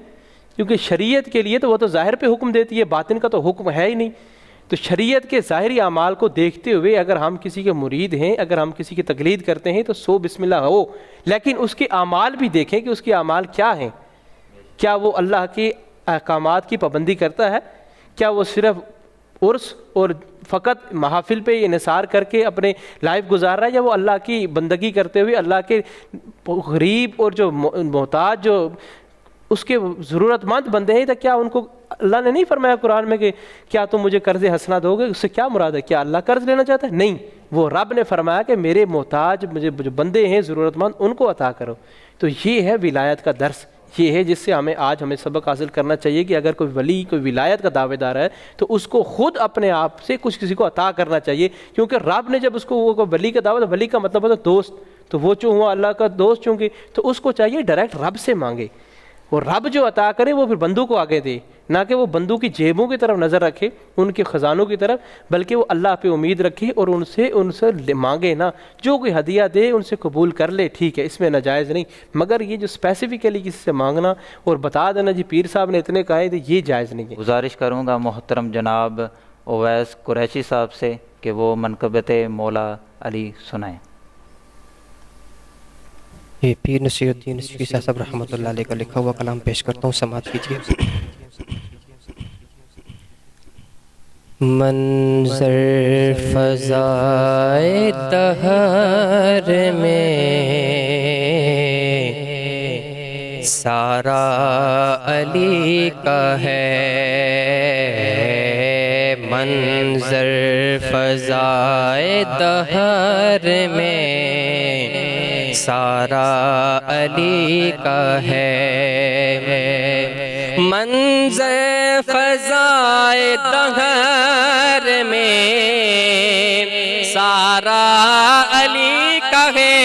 کیونکہ شریعت کے لیے تو وہ تو ظاہر پہ حکم دیتی ہے، باطن کا تو حکم ہے ہی نہیں۔ تو شریعت کے ظاہری اعمال کو دیکھتے ہوئے اگر ہم کسی کے مرید ہیں، اگر ہم کسی کی تقلید کرتے ہیں تو سو بسم اللہ ہو، لیکن اس کے اعمال بھی دیکھیں کہ اس کے اعمال کیا ہیں، کیا وہ اللہ کے احکامات کی پابندی کرتا ہے، کیا وہ صرف عرس اور فقط محافل پہ انحصار کر کے اپنے لائف گزار رہا ہے، یا وہ اللہ کی بندگی کرتے ہوئے اللہ کے غریب اور جو محتاج جو اس کے ضرورت مند بندے ہیں، تو کیا ان کو اللہ نے نہیں فرمایا قرآن میں کہ کیا تم مجھے قرض حسنہ دو گے؟ اس سے کیا مراد ہے؟ کیا اللہ قرض لینا چاہتا ہے؟ نہیں، وہ رب نے فرمایا کہ میرے محتاج مجھے جو بندے ہیں ضرورت مند ان کو عطا کرو۔ تو یہ ہے ولایت کا درس، یہ ہے جس سے ہمیں سبق حاصل کرنا چاہیے کہ اگر کوئی ولی کوئی ولایت کا دعوے دار ہے تو اس کو خود اپنے آپ سے کچھ کسی کو عطا کرنا چاہیے، کیونکہ رب نے جب اس کو وہ ولی کا دعویٰ، ولی کا مطلب ہوتا ہے دوست، تو وہ چوں ہوا اللہ کا دوست چونکہ، تو اس کو چاہیے ڈائریکٹ رب سے مانگے، اور رب جو عطا کرے وہ پھر بندوں کو آگے دے، نہ کہ وہ بندوں کی جیبوں کی طرف نظر رکھے، ان کے خزانوں کی طرف، بلکہ وہ اللہ پہ امید رکھے اور ان سے مانگے نا، جو کوئی ہدیہ دے ان سے قبول کر لے، ٹھیک ہے، اس میں ناجائز نہیں، مگر یہ جو اسپیسیفکلی کسی سے مانگنا اور بتا دینا جی پیر صاحب نے اتنے کہے تو یہ جائز نہیں ہے۔ گزارش کروں گا محترم جناب اویس قریشی صاحب سے کہ وہ منقبت مولا علی سنائیں۔ یہ پیر نصیر الدین نصفی صاحب رحمۃ اللہ علیہ کا لکھا ہوا کلام پیش کرتا ہوں، سماعت کیجیے۔ منظر فضائے دہر میں سارا علی کا ہے، منظر فضائے دہر میں سارا علی کا ہے، منظر فضائے دہر میں سارا علی کا ہے،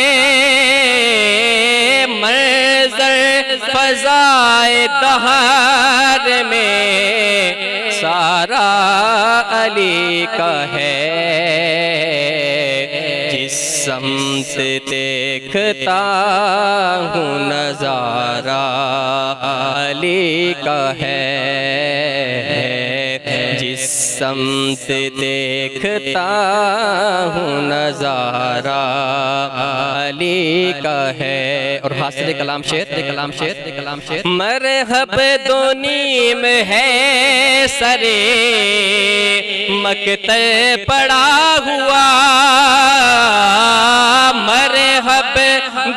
منظر فضائے دہر میں سارا علی کا ہے، جس سمت دیکھتا ہوں نظارہ علی کا ہے، جس سمت دیکھتا ہوں نظارہ علی کا ہے۔ اور حاصل کلام شعر، مرحب دو نیم ہے سرے مکتب پڑا ہوا، مرحب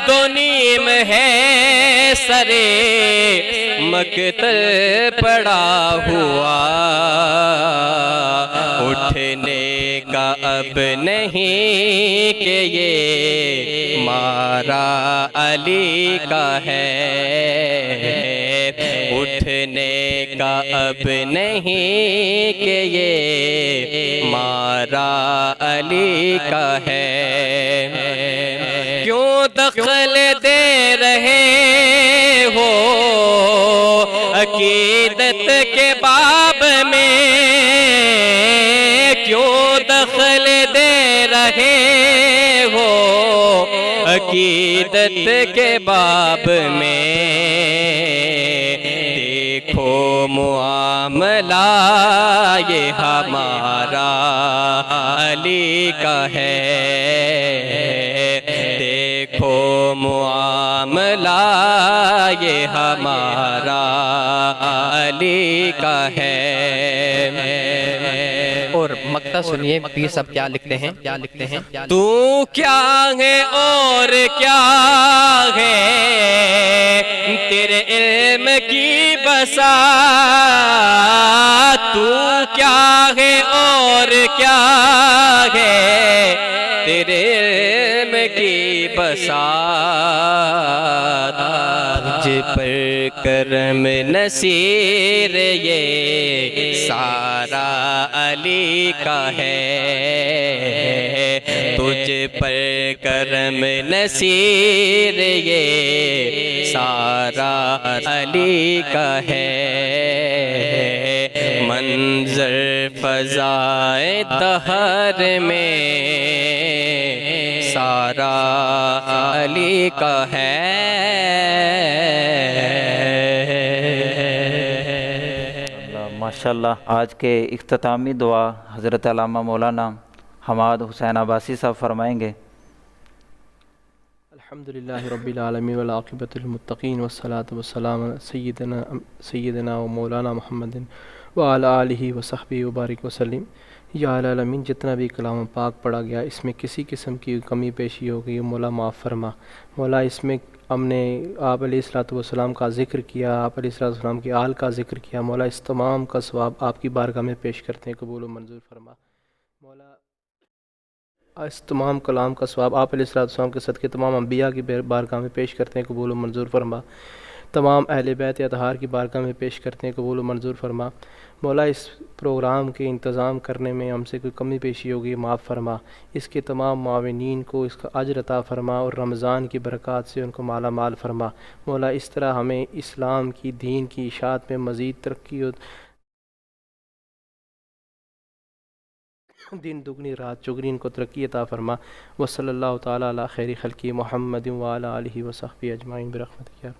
دو نیم ہے سرے مکتب پڑا ہوا، اٹھنے کا اب نہیں کہ یہ مارا علی کا ہے، اٹھنے کا اب نہیں کہ یہ مارا علی کا ہے، کیوں دخل دے رہے ہو عقیدت کے باب میں، کیوں دخل دے رہے ہو عقیدت کے باب میں، دیکھو معاملہ یہ ہمارا علی کا ہے، دیکھو معاملہ یہ ہمارا علی کا ہے۔ اور مقطع سنیے پیر صاحب کیا لکھتے ہیں، تو کیا ہے اور کیا ہے تیرے علم کی بساط، تو کیا ہے اور کیا ہے تیرے علم کی بساط، تجھ پر کرم نصیر یہ سارا علی کا ہے، تجھ پر کرم نصیر یہ سارا علی کا ہے، منظر فضائے دہر میں سارا علی کا ہے۔ ماشاءاللہ، آج کے اختتامی دعا حضرت علامہ مولانا حماد حسین عباسی صاحب فرمائیں گے۔ الحمدللہ رب العالمین والعاقبۃ للمتقین والصلاۃ والسلام علی سیدنا و مولانا محمد وعلی آلہ وصحبہ وبارک وسلم۔ یا العالمین جتنا بھی کلام پاک پڑھا گیا اس میں کسی قسم کی کمی پیشی ہو گئی مولا معاف فرما۔ مولا اس میں ہم نے آپ علیہ الصلوۃ والسلام کا ذکر کیا، آپ علیہ الصلوۃ والسلام کی آل کا ذکر کیا، مولا اس تمام کا ثواب آپ کی بارگاہ میں پیش کرتے ہیں، قبول و منظور فرما۔ مولا اس تمام کلام کا ثواب آپ علیہ الصلوۃ والسلام کے صدقے تمام انبیاء کی بارگاہ میں پیش کرتے ہیں، قبول و منظور فرما۔ تمام اہل بیت اطہار کی بارگاہ میں پیش کرتے ہیں، قبول و منظور فرما۔ مولا اس پروگرام کے انتظام کرنے میں ہم سے کوئی کمی پیشی ہوگی معاف فرما، اس کے تمام معاونین کو اس کا اجر عطا فرما اور رمضان کی برکات سے ان کو مالا مال فرما۔ مولا اس طرح ہمیں اسلام کی دین کی اشاعت میں مزید ترقی اور دن دگنی رات چگنی ان کو ترقی عطا فرما۔ وصلی اللہ تعالیٰ علی خیر خلقی محمد وعلی آلہ وصحبہ اجمعین برحمتک یا